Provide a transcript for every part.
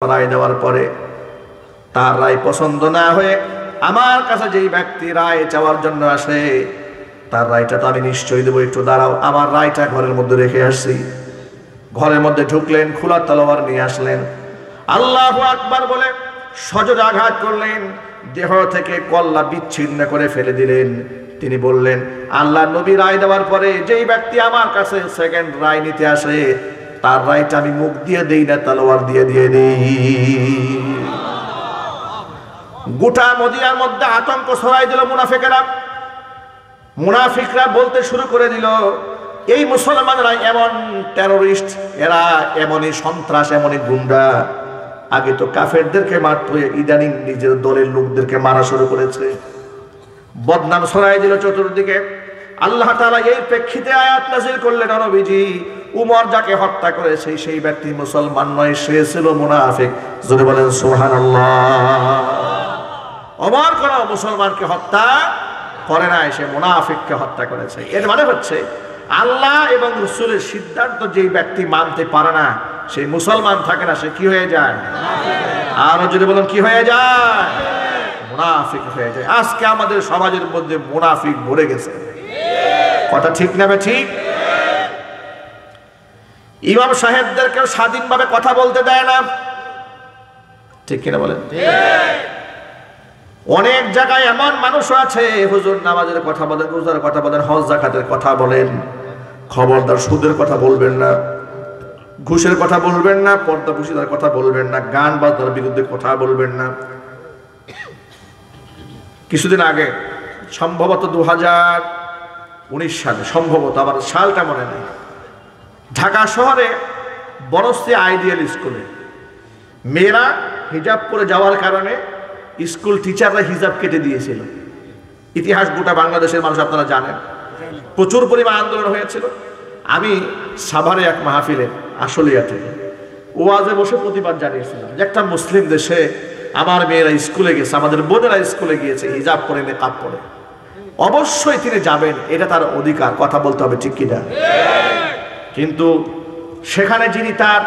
রায় দেওয়ার পরে তার রায় পছন্দ না হয়ে আমার কাছে যেই ব্যক্তি রায় চাওয়ার জন্য আসে তার রায়টা তো আমি নিশ্চয়ই দেবো, একটু দাঁড়াও। আমার রায়টা ঘরের মধ্যে রেখে আসছি। ঘরের মধ্যে ঢুকলেন, খোলা তলোয়ার নিয়ে আসলেন, আল্লাহু আকবার বলে সজোরে আঘাত করলেন, দেহ থেকে কল্লা বিচ্ছিন্ন করে ফেলে দিলেন। তিনি বললেন, আল্লাহ নবী রায় দেওয়ার পরে যেই ব্যক্তি আমার কাছে সেকেন্ড রায় নিতে আসে তার রায়টা আমি মুখ দিয়ে দেই না, তলোয়ার দিয়ে দেই। গোটা মদিনার মধ্যে আতঙ্ক ছড়াই দিল মুনাফিকরা বলতে শুরু করে দিল, এই মুসলমানরা এমন টেরোরিস্ট, এরা এমনই সন্ত্রাস, এমনই গুন্ডা। আগে তো কাফেরদেরকে মারত, ইদানিং নিজের দলের লোকদেরকে মারা শুরু করেছে। বদনাম ছড়াই দিল চতুর্দিকে। আল্লাহ তাআলা এই প্রেক্ষিতে আয়াত নাযিল করলেন, নবীজি উমর যাকে হত্যা করেছে সেই ব্যক্তি মুসলমান নয়, সে ছিল মুনাফিক। জোরে বলেন সুবহানাল্লাহ। ওমর কোন মুসলমানকে হত্যা করে নাই, সে মুনাফিককে হত্যা করেছে। এর মানে হচ্ছে আল্লাহ এবং রাসূলের সিদ্ধান্ত যেই ব্যক্তি মানতে পারে না সেই মুসলমান থাকে না, সে কি হয়ে যায়? আর যদি বলেন কি হয়ে যায়? মুনাফিক হয়ে যায়। আজকে আমাদের সমাজের মধ্যে মুনাফিক ভরে গেছে। কথা ঠিক না? ঠিক। ইমাম সাহেবদেরকেও স্বাধীনভাবে কথা বলতে দেয় না, ঠিক কিনা বলেন? অনেক জায়গায় এমন মানুষ আছে, হুজুর নামাজের কথা বলেন, রোজার কথা বলেন, হজ যাকাতের কথা বলেন, খবরদার সুদের কথা বলবেন না, ঘুষের কথা বলবেন না, পর্দাপুশিদার কথা বলবেন না, গান বাজনার বিরুদ্ধে কথা বলবেন না। কিছুদিন আগে সম্ভবত 2019 সালে, সম্ভবত আমার সালটা মনে নেই, ঢাকা শহরে বনশ্রী আইডিয়াল স্কুলে মেয়েরা হিজাব পরে যাওয়ার কারণে স্কুল টিচাররা হিজাব কেটে দিয়েছিল। ইতিহাস গোটা বাংলাদেশের মানুষ আপনারা জানেন, প্রচুর পরিমাণ আন্দোলন হয়েছিল। আমি সাভারে এক মাহফিলে আশুলিয়া থেকে ওয়াজে বসে প্রতিবাদ জানিয়েছিলাম যে একটা মুসলিম দেশে আমার মেয়েরা স্কুলে গেছে, আমাদের বোনেরা স্কুলে গিয়েছে হিজাব পরে, নেকাব পরে, অবশ্যই তিনি যাবেন, এটা তার অধিকার, কথা বলতে হবে, ঠিক কিনা? কিন্তু সেখানে যিনি তার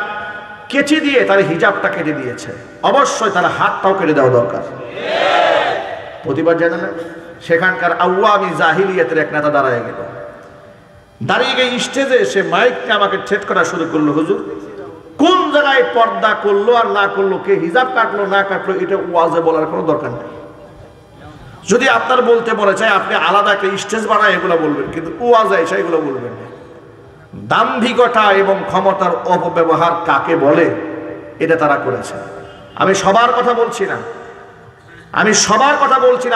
কেচি দিয়ে তার হিজাবটা কেটে দিয়েছে, অবশ্যই তার হাতটাও কেটে দেওয়া দরকার। প্রতিবাদ জানালেন, সেখানকার আওয়ামী জাহিলিয়াতের এক নেতা দাঁড়ায় গেল, দাঁড়িয়ে গিয়ে স্টেজে সে মাইককে আমাকে ঠেট করা শুরু করলো, হুজুর কোন জায়গায় পর্দা করলো আর না করলো, কে হিজাব কাটলো না কাটলো, এটা ওয়াজে বলার কোনো দরকার নেই। যদি আপনার বলতে বলে চাই আপনি আলাদা একটা স্টেজ বানায় এগুলো বলবেন, কিন্তু ওয়াজে এসে এগুলো বলবেন না। দাম্ভিকতা এবং ক্ষমতার অপব্যবহার কাকে বলে এটা তারা করেছে। আমি সবার কথা বলছি না,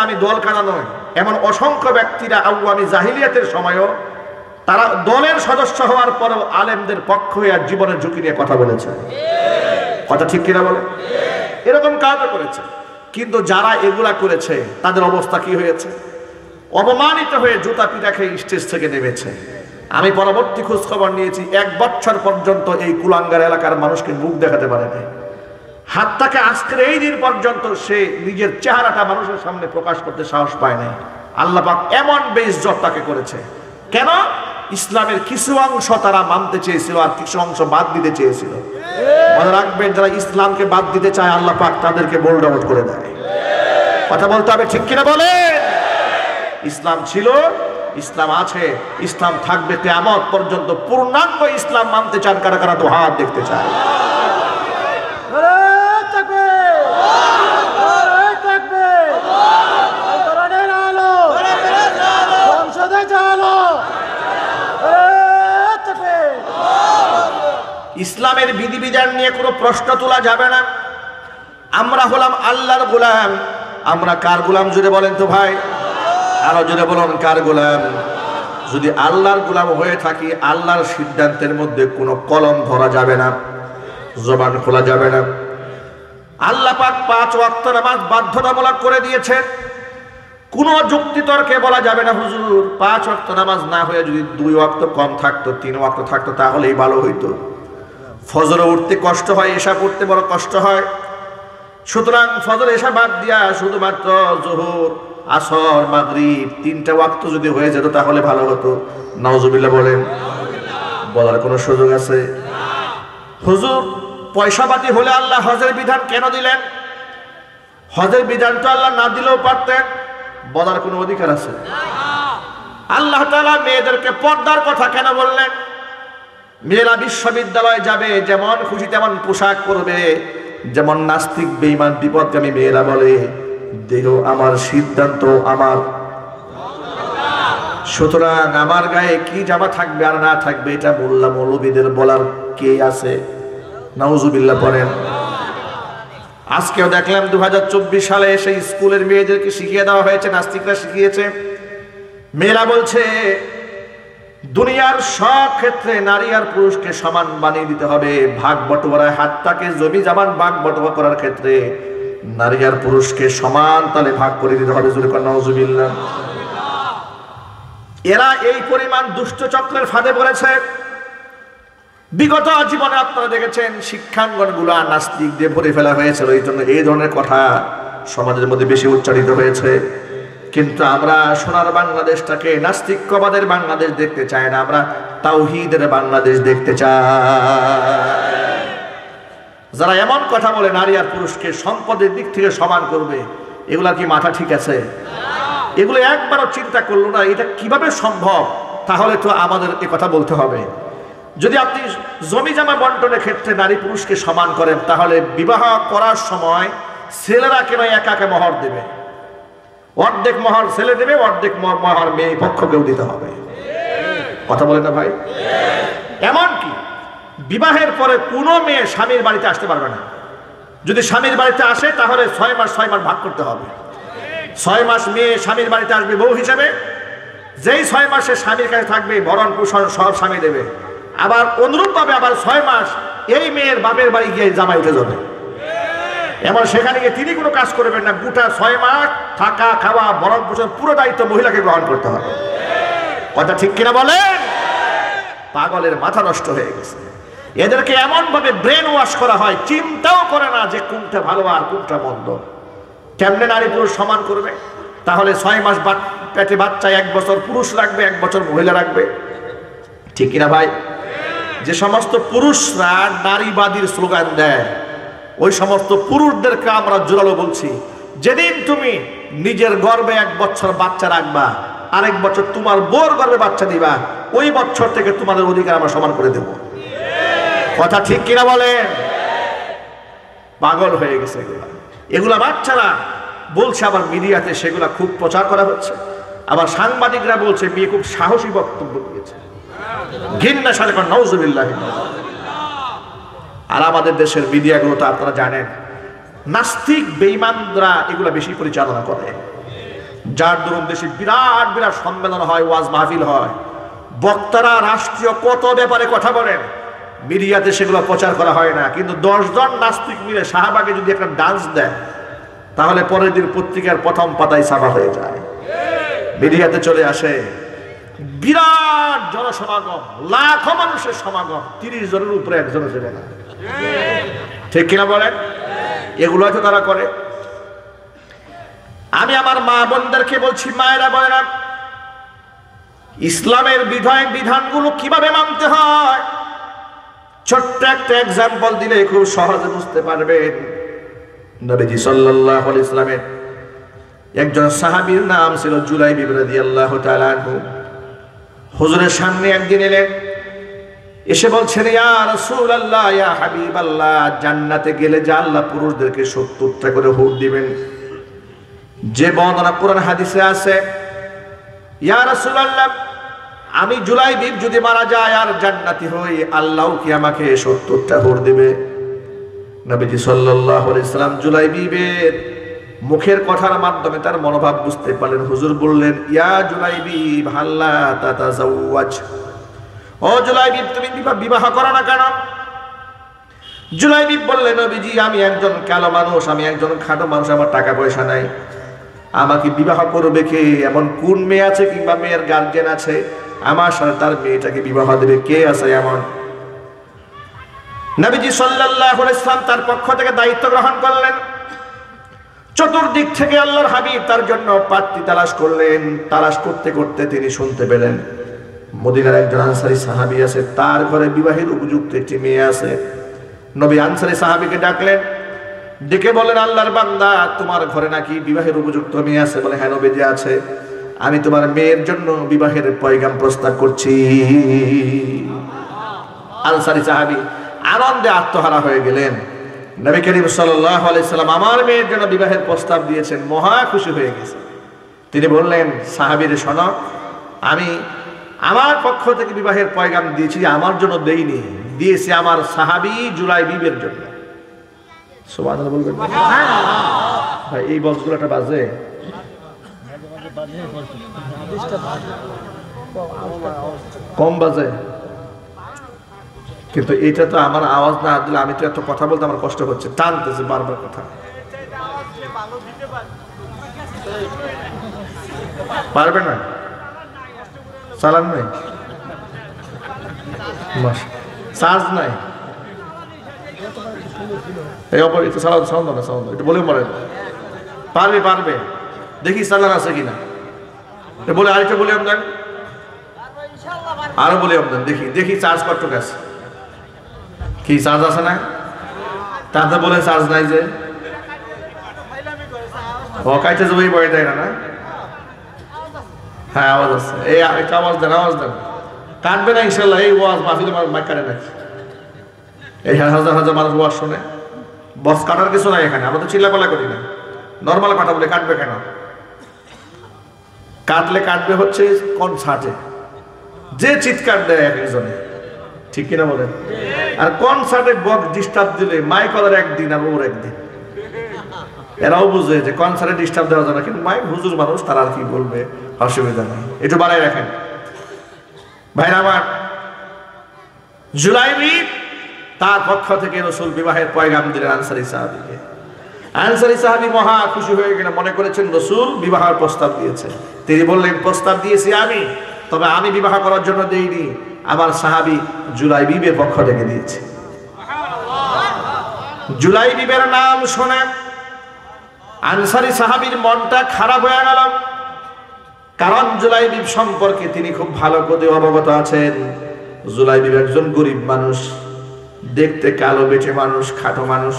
আমি দল কানা নয়। এমন অসংখ্য ব্যক্তিরা আওয়ামী জাহিলিয়াতের সময়ও তারা দলের সদস্য হওয়ার পরেও আলেমদের পক্ষ হয়ে আর জীবনের ঝুঁকি নিয়ে কথা বলেছে। কথা ঠিক কিনা বলে? এরকম কাজও করেছে। কিন্তু যারা এগুলা করেছে তাদের অবস্থা কি হয়েছে? অপমানিত হয়ে জুতা পিটা খেয়ে স্টেজ থেকে নেমেছে। আমি পরবর্তী খোঁজ খবর নিয়েছি, 1 বছর পর্যন্ত এই কুলাঙ্গার এলাকার মানুষকে মুখ দেখাতে পারে নাই। হাতটাকে আজকের এই দিন পর্যন্ত সে নিজের চেহারাটা মানুষের সামনে প্রকাশ করতে সাহস পায় নাই। আল্লাহ পাক এমন বেইজ্জত তাকে করেছে। কেন? ইসলামের কিছু অংশ তারা মানতে চেয়েছিল আর কিছু অংশ বাদ দিতে চেয়েছিল। মনে রাখবেন, যারা ইসলামকে বাদ দিতে চায় আল্লাহ পাক তাদেরকে বোল্ড আউট করে দেয়। কথা বলতে হবে, ঠিক কিনা বলে? ইসলাম ছিল, ইসলাম আছে, ইসলাম থাকবে কিয়ামত পর্যন্ত। পূর্ণাঙ্গ ইসলাম মানতে চান কারা কারা? তো হাত দেখতে চায়। ইসলামের বিধিবিধান নিয়ে কোনো প্রশ্ন তোলা যাবে না। আমরা হলাম আল্লাহর গোলাম। আমরা কার গোলাম জুড়ে বলেন তো ভাই? আরো জুড়ে বলুন, কার গোলাম? যদি আল্লাহর গোলাম হয়ে থাকি, আল্লাহর সিদ্ধান্তের মধ্যে কোনো কলম ধরা যাবে না, জবান খোলা যাবে না। আল্লাহ পাক 5 ওয়াক্ত নামাজ বাধ্যতামূলক করে দিয়েছেন। কোনো যুক্তি তর্কে বলা যাবে না হুজুর 5 ওয়াক্ত নামাজ না হয়ে যদি 2 ওয়াক্ত কম থাকতো, 3 ওয়াক্ত থাকতো তাহলেই ভালো হইতো। ফজরে উঠতে কষ্ট হয়, এশা পড়তে বড় কষ্ট হয়, সুতরাং ফজর এশা বাদ দিয়া শুধুমাত্র যোহর, আসর, মাগরিব 3টা ওয়াক্ত যদি হয়ে যেত তাহলে ভালো হতো। নাউজুবিল্লাহ বলেন। বলার কোনো সুযোগ আছে? হুজুর পয়সাপাতি হলে আল্লাহ হজের বিধান কেন দিলেন? হজের বিধান তো আল্লাহ না দিলেও পারতেন, বলার কোনো অধিকার আছে? আল্লাহ তাআলা মেয়েদেরকে পর্দার কথা কেন বললেন? মেয়েরা বিশ্ববিদ্যালয়ে যাবে, যেমন খুশি তেমন পোশাক পরবে, যেমন নাস্তিক বেঈমান বিপদগামী মেয়েরা বলে দেহ আমার সিদ্ধান্ত আমার, সুতরাং আমার গায়ে কি জামা থাকবে আর না থাকবে এটা মোল্লা মৌলবীদের বলার কে আছে? নাউজুবিল্লাহ পড়েন। আজকেও দেখলাম 2024 সালে এসে স্কুলের মেয়েদেরকে শিখিয়ে দেওয়া হয়েছে, নাস্তিকরা শিখিয়েছে। মেয়েরা বলছে দুনিয়ার সব ক্ষেত্রে নারী আর পুরুষকে সমান বানিয়ে দিতে হবে, ভাগ বটোয়ারায় হাতটাকে জমি জামান ভাগ বটোয়ারা করার ক্ষেত্রে নারী আর পুরুষকে সমান তালে ভাগ করে দিতে হবে। নাউজুবিল্লাহ। এরা এই পরিমাণ দুষ্ট চক্রের ফাঁদে পড়েছে। বিগত জীবনে আপনারা দেখেছেন শিক্ষাঙ্গনগুলা নাস্তিক দিয়ে ভরে ফেলা হয়েছে, এই জন্য এই ধরনের কথা সমাজের মধ্যে বেশি উচ্চারিত হয়েছে। কিন্তু আমরা সোনার বাংলাদেশটাকে নাস্তিক্যবাদের বাংলাদেশ দেখতে চাই না, আমরা তাওহীদের বাংলাদেশ দেখতে চাই। যারা এমন কথা বলে নারী আর পুরুষকে সম্পদের দিক থেকে সমান করবে, এগুলা কি মাথা ঠিক আছে? এগুলো একবারও চিন্তা করলো না এটা কিভাবে সম্ভব? তাহলে তো আমাদের এ কথা বলতে হবে। যদি আপনি জমি জামা বন্টনের ক্ষেত্রে নারী পুরুষকে সমান করেন, তাহলে বিবাহ করার সময় ছেলেরা কেন একা একা মোহর দেবে? অর্ধেক মোহর ছেলে দেবে, অর্ধেক মোহর মেয়ে পক্ষকেও দিতে হবে। কথা বলে না ভাই? এমনকি বিবাহের পরে কোনো মেয়ে স্বামীর বাড়িতে আসতে পারবে না। যদি স্বামীর বাড়িতে আসে তাহলে 6 মাস ভাগ করতে হবে। 6 মাস মেয়ে স্বামীর বাড়িতে আসবে বউ হিসেবে, যেই 6 মাসে স্বামীর কাছে থাকবে ভরণ পোষণ সব স্বামী দেবে। আবার অনুরূপভাবে আবার 6 মাস এই মেয়ের বাপের বাড়ি গিয়ে জামাই উঠে যাবে। এমন সেখানে গিয়ে তিনি কোনো কাজ করবেন না, গোটা 6 মাস থাকা খাওয়া ভরণ পোষণ পুরো দায়িত্ব মহিলাকে গ্রহণ করতে হবে। কথা ঠিক কিনা বলেন? পাগলের মাথা নষ্ট হয়ে গেছে। এদেরকে এমন ভাবে ব্রেন ওয়াশ করা হয়, চিন্তাও করে না যে কোনটা ভালো আর কোনটা মন্দ। কেমনে নারী পুরুষ সমান করবে? তাহলে 6 মাস পেটে বাচ্চা 1 বছর পুরুষ রাখবে, 1 বছর মহিলা রাখবে। ঠিক কিনা ভাই? যে সমস্ত পুরুষরা নারীবাদীর স্লোগান দেয়, ওই সমস্ত পুরুষদেরকে আমরা জোরালো বলছি, যেদিন তুমি নিজের গর্ভে 1 বছর বাচ্চা রাখবা, আরেক বছর তোমার বোর গর্ভে বাচ্চা দিবা, ওই বছর থেকে তোমাদের অধিকার আমরা সমান করে দেব। কথা ঠিক কিনা বলেন? পাগল হয়ে গেছে এগুলা বাচ্চারা বলছে, আবার মিডিয়াতে সেগুলা খুব প্রচার করা হচ্ছে। আবার সাংবাদিকরা বলছে মেয়ে খুব সাহসী বক্তব্য দিয়েছে। ঘৃণা সারে নাউজুবিল্লাহ। আর আমাদের দেশের মিডিয়াগুলো তো আপনারা জানেন নাস্তিক বেঈমানরা এগুলা বেশি পরিচালনা করে, যার দরুন দেশে বিরাট বিরাট সম্মেলন হয়, ওয়াজ মাহফিল হয়, বক্তারা রাষ্ট্রীয় কত ব্যাপারে কথা বলেন, মিডিয়াতে সেগুলো প্রচার করা হয় না। কিন্তু 10 জন নাস্তিক মিলে শাহবাগে যদি একটা ডান্স দেয়, তাহলে পরের দিন পত্রিকার প্রথম পাতায় ছাপা হয়ে যায়, মিডিয়াতে চলে আসে। বিরাট জনসমাগম, লাখো মানুষের সমাগম, 30 জনের উপরে একজনও ছিল না। ঠিক কিনা বলেন? এগুলো তো তারা করে। আমি আমার মা বোনদেরকে বলছি, মায়েরা বোনেরা, ইসলামের বিধানগুলো কিভাবে মানতে হয় ছোট্ট একটা এক্সাম্পল দিলে খুব সহজে বুঝতে পারবেন। নবীজি সাল্লাল্লাহু আলাইহি ওয়াসাল্লামের একজন সাহাবীর নাম ছিল জুলাইবিব রাদিয়াল্লাহু তাআলা আনহু। হুজুরের সামনে একদিন এলেন, এসে বলছেন, ইয়া রাসূলুল্লাহ, ইয়া হাবিবাল্লাহ, জান্নাতে গেলে যে আল্লাহ পুরুষদেরকে 70টা করে হুর দিবেন, যে বর্ণনা কোরআন হাদিসে আছে, ইয়া রাসূলুল্লাহ, আমি জুলাইবিব যদি মারা যায় আর জান্নাতি হই, আল্লাহ কি আমাকে 70টা হুর দিবে? নবীজি সাল্লাল্লাহু আলাইহি সাল্লাম জুলাইবিবের মুখের কথার মাধ্যমে তার মনোভাব বুঝতে পারলেন। হুজুর বললেন, ইয়া জুলাইবিব হাল্লা তাতাজাওয়াজ, ও জুলাইবিব তুমি বিবাহ করো না কেন? জুলাইবিব বললেন, নবীজি আমি একজন কালো মানুষ, আমি একজন খাটো মানুষ, আমার টাকা পয়সা নাই, আমাকে বিবাহ করবে কে? এমন কোন মেয়ে আছে কিংবা মেয়ের গার্জিয়ান আছে আমার সাথে তার মেয়েটাকে বিবাহ দেবে? কে আছে এমন? নবীজি সাল্লাল্লাহু আলাইহি ওয়াসাল্লাম তার পক্ষ থেকে দায়িত্ব গ্রহণ করলেন। চতুর্দিক থেকে আল্লাহর হাবিব তার জন্য পাত্রী তালাশ করলেন। তালাশ করতে করতে তিনি শুনতে পেলেন মদিনার একজন আনসারী সাহাবী আছে, তার ঘরে বিবাহের উপযুক্ত একটি মেয়ে আছে। নবী আনসারী সাহাবীকে ডাকলেন, ডেকে বলেন, আল্লাহর বান্দা, তোমার ঘরে নাকি বিবাহের উপযুক্ত মেয়ে আছে? বলে, হ্যাঁ নবীজি আছে। আমি তোমার মেয়ের জন্য বিবাহের পয়গাম প্রস্তাব করছি। আনসারী সাহাবী আনন্দে আত্মহারা হয়ে গেলেন। নবী করিম সাল্লাল্লাহু আলাইহি সাল্লাম আমার মেয়ের জন্য বিবাহের প্রস্তাব দিয়েছেন, মহা খুশি হয়ে গেছে। তিনি বললেন, সাহাবীরে শোনো, আমি আমার পক্ষ থেকে বিবাহের পয়গাম দিয়েছি, আমার জন্য দেইনি, দিয়েছি আমার সাহাবী জুলাইবীবের জন্য। সুবহানাল্লাহ বলবেন ভাই, এই বক্সগুলোটা বাজে? কম বাজে, কিন্তু এটা তো আমার আওয়াজ না দিলে আমি তো এত কথা বলতে আমার কষ্ট হচ্ছে, টানতেছে বারবার কথা। পারবে না? চালান নাই, চার্জ নাই, বলে মরে পারবে পারবে, দেখি চালান আছে কিনা। বলে আরেকটা বলে আমদান, আরো বলে আমদান, দেখি দেখি চার্জ কত আছে, কি চার্জ আছে না? তাতে বলে চার্জ নাই যে কাইতে যাবো, এই বয়ে দেয় না। হ্যাঁ আওয়াজ আছে, এই একটা আওয়াজ দেন, আওয়াজ দেন। কাটবে না ইনশাল্লাহ, এই ওয়াজ মাহফিলে মাইক কাটে নাকি? এই হাজার হাজার মানুষ ওয়াজ শোনে, বক্স কাটার কিছু নাই এখানে। আমরা তো চিল্লাপাল্লা করি না, নর্মাল কথা বলে। কাটবে কেন? কাটলে কাটবে হচ্ছে কনসার্টে, যে চিৎকার দেয় এক একজনে, ঠিক কিনা বলেন? আর কনসার্টে বক্স ডিস্টার্ব দিলে মাইক ওদের একদিন আর ওর একদিন। এরাও বুঝে যে কনসার্টে ডিস্টার্ব দেওয়া যাবে না, কিন্তু মাইক হুজুর মানুষ, তারা আর কি বলবে, অসুবিধা নেই, একটু বাড়াই রাখেন। ভাইরা আমার, জুলাইবীব তার পক্ষ থেকে রাসূল বিবাহের পয়গাম দিলেন আনসারী সাহাবীকে। আনসারী সাহাবী মহা খুশি হয়ে গেলেন, মনে করেছেন রাসূল বিবাহের প্রস্তাব দিয়েছে। তিনি বললেন, প্রস্তাব দিয়েছি আমি, তবে আমি বিবাহ করার জন্য দেইনি, আমার সাহাবী জুলাইবীবের পক্ষ থেকে দিয়েছে। জুলাইবীবের নাম শুনে আনসারী সাহাবীর মনটা খারাপ হয়ে গেল, কারণ জুলাইবীব সম্পর্কে তিনি খুব ভালো করে অবগত আছেন। জুলাইবীব একজন গরিব মানুষ, দেখতে কালো বেটে মানুষ, খাটো মানুষ,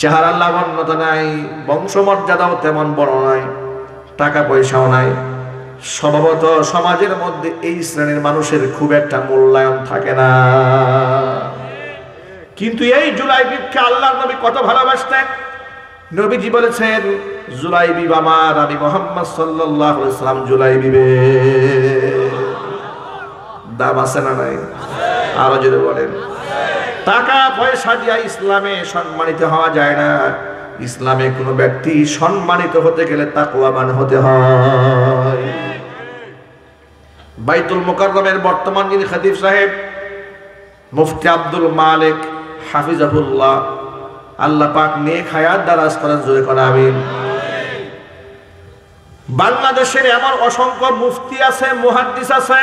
চেহারার লাবণ্যতা নাই, বংশমর্যাদাও তেমন বড় নয়, টাকা পয়সাও নাই। স্বভাবত সমাজের মধ্যে এই শ্রেণীর মানুষের খুব একটা মূল্যায়ন থাকে না। কিন্তু এই জুলাইবীবকে আল্লাহর নবী কত ভালোবাসতেন। নবীজি বলেছেন, জুলাইবীব আমার, আমি মুহাম্মদ সাল্লাল্লাহু আলাইহি ওয়াসাল্লাম জুলাইবীবের। দাম আছে না নাই? আরো যদি বলেন, টাকা পয়সা দিয়া ইসলামে সম্মানিত হওয়া যায় না। ইসলামে কোনো ব্যক্তি সম্মানিত হতে গেলে তাকওয়াবান হতে হয়। বাইতুল মুকাররমের বর্তমান যিনি খতিব সাহেব, মুফতি আব্দুল মালিক হাফিজাহুল্লাহ, আল্লাহ পাক নেক হায়াত দারাজ করেন, জোরে করে আমিন। বাংলাদেশের এমন অসংখ্য মুফতি আছে, মুহাদ্দিস আছে,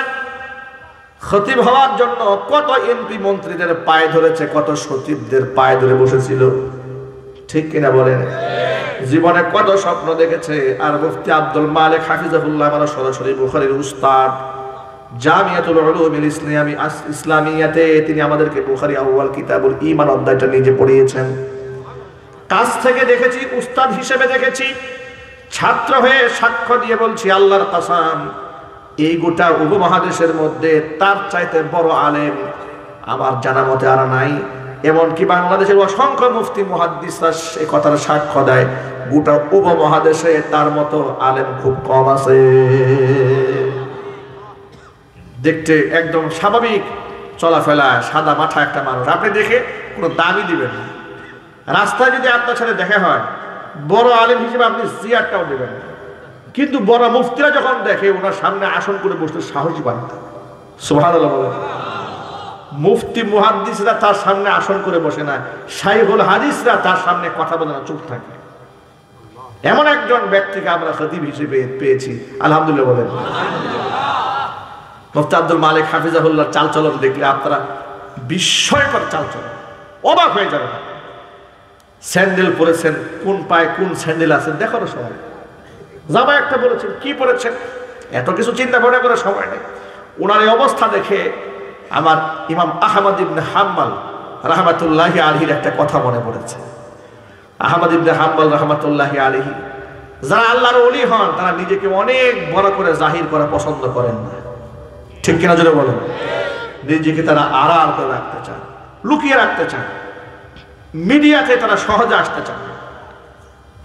খতিব হওয়ার জন্য কত এমপি মন্ত্রীদের পায়ে ধরেছে, কত সচিবদের পায়ে ধরে বসেছিল, ঠিক কিনা বলেন? জীবনে কত স্বপ্ন দেখেছে। আর মুফতি আব্দুল মালিক হাফিজাহুল্লাহ আমার সরাসরি বুখারীর উস্তাদ। জামিয়াতুল উলুমিল ইসলামিয়াতে তিনি আমাদেরকে বুখারী আউয়াল কিতাবুল ঈমান অধ্যায়টা নিজে পড়িয়েছেন। কাছ থেকে দেখেছি, উস্তাদ হিসেবে দেখেছি, ছাত্র হয়ে সাক্ষ্য দিয়ে বলছি, আল্লাহর কসম, এই গোটা উপমহাদেশের মধ্যে তার চাইতে বড় আলেম আমার জানা মতে আর নাই। এমনকি বাংলাদেশের অসংখ্য মুফতি মুহাদ্দিসরা এই কথার সাক্ষ্য দেয়, গোটা উপমহাদেশে তার মতো আলেম খুব কম আছে। দেখতে একদম স্বাভাবিক চলাফেরা, সাদা মাথা একটা মানুষ, আপনি দেখে কোনো দাবি দিবেন না। রাস্তায় যদি আপনার সাথে দেখা হয়, বড় আলেম হিসেবে আপনি চেয়ারটাও দেবেন না। কিন্তু বড় মুফতিরা যখন দেখে, ওনার সামনে আসন করে বসতে সাহস পান না। সুবহানাল্লাহ বলেন। মুফতি মুহাদ্দিসরা তার সামনে আসন করে বসে না, শাইখুল হাদিসরা তার সামনে কথা বলে না, চুপ থাকে। এমন একজন ব্যক্তিকে আমরা খতিব হিসেবে পেয়েছি, আলহামদুলিল্লাহ বলেন। মুফতি আব্দুল মালিক হাফিজাহুল্লাহ চালচলন দেখলে আপনারা বিস্ময়কর চালচলন, অবাক হয়ে যাবেন। স্যান্ডেল পরেছেন, কোন পায়ে কোন স্যান্ডেল আছে দেখারও সময়, জামা একটা পরেছেন, কি পরেছেন এত কিছু চিন্তা ভাবনা করার সময় নেই। ওনার এই অবস্থা দেখে আমার ইমাম আহমদ ইবনে হাম্বল রাহমাতুল্লাহি আলাইহির একটা কথা মনে পড়েছে। আহমদ ইবনে হাম্বল রাহমাতুল্লাহি আলাইহি, যারা আল্লাহর ওলি হন তারা নিজেকে অনেক বড় করে জাহির করা পছন্দ করেন না, ঠিক কিনা জোরে বলেন? নিজেকে তারা আড়াল করে রাখতে চান, লুকিয়ে রাখতে চান, মিডিয়াতে তারা সহজে আসতে চান।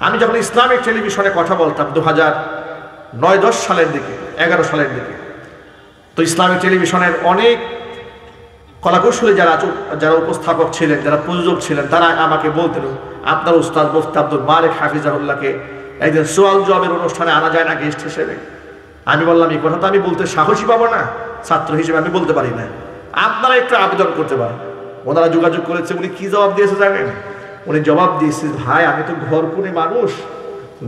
আমি যখন ইসলামিক টেলিভিশনে কথা বলতাম 2009-10 সালের দিকে, 11 সালের দিকে, তো ইসলামিক টেলিভিশনের অনেক কলাকুশলী যারা উপস্থাপক ছিলেন, যারা প্রযোজক ছিলেন, তারা আমাকে বলতেন, আপনার উস্তাদ মুফতি আব্দুল মালিক হাফিজাহুল্লাহকে একদিন সোয়াল জবাবের অনুষ্ঠানে আনা যায় না গেস্ট হিসেবে। আমি বললাম, এই কথা তো আমি বলতে সাহসী পাবো না, ছাত্র হিসেবে আমি বলতে পারি না, আপনারা একটু আবেদন করতে পারেন। ওনারা যোগাযোগ করেছে। উনি কি জবাব দিয়েছে জানেন? উনি জবাব দিয়েছে, ভাই আমি তো ঘর কোণে মানুষ,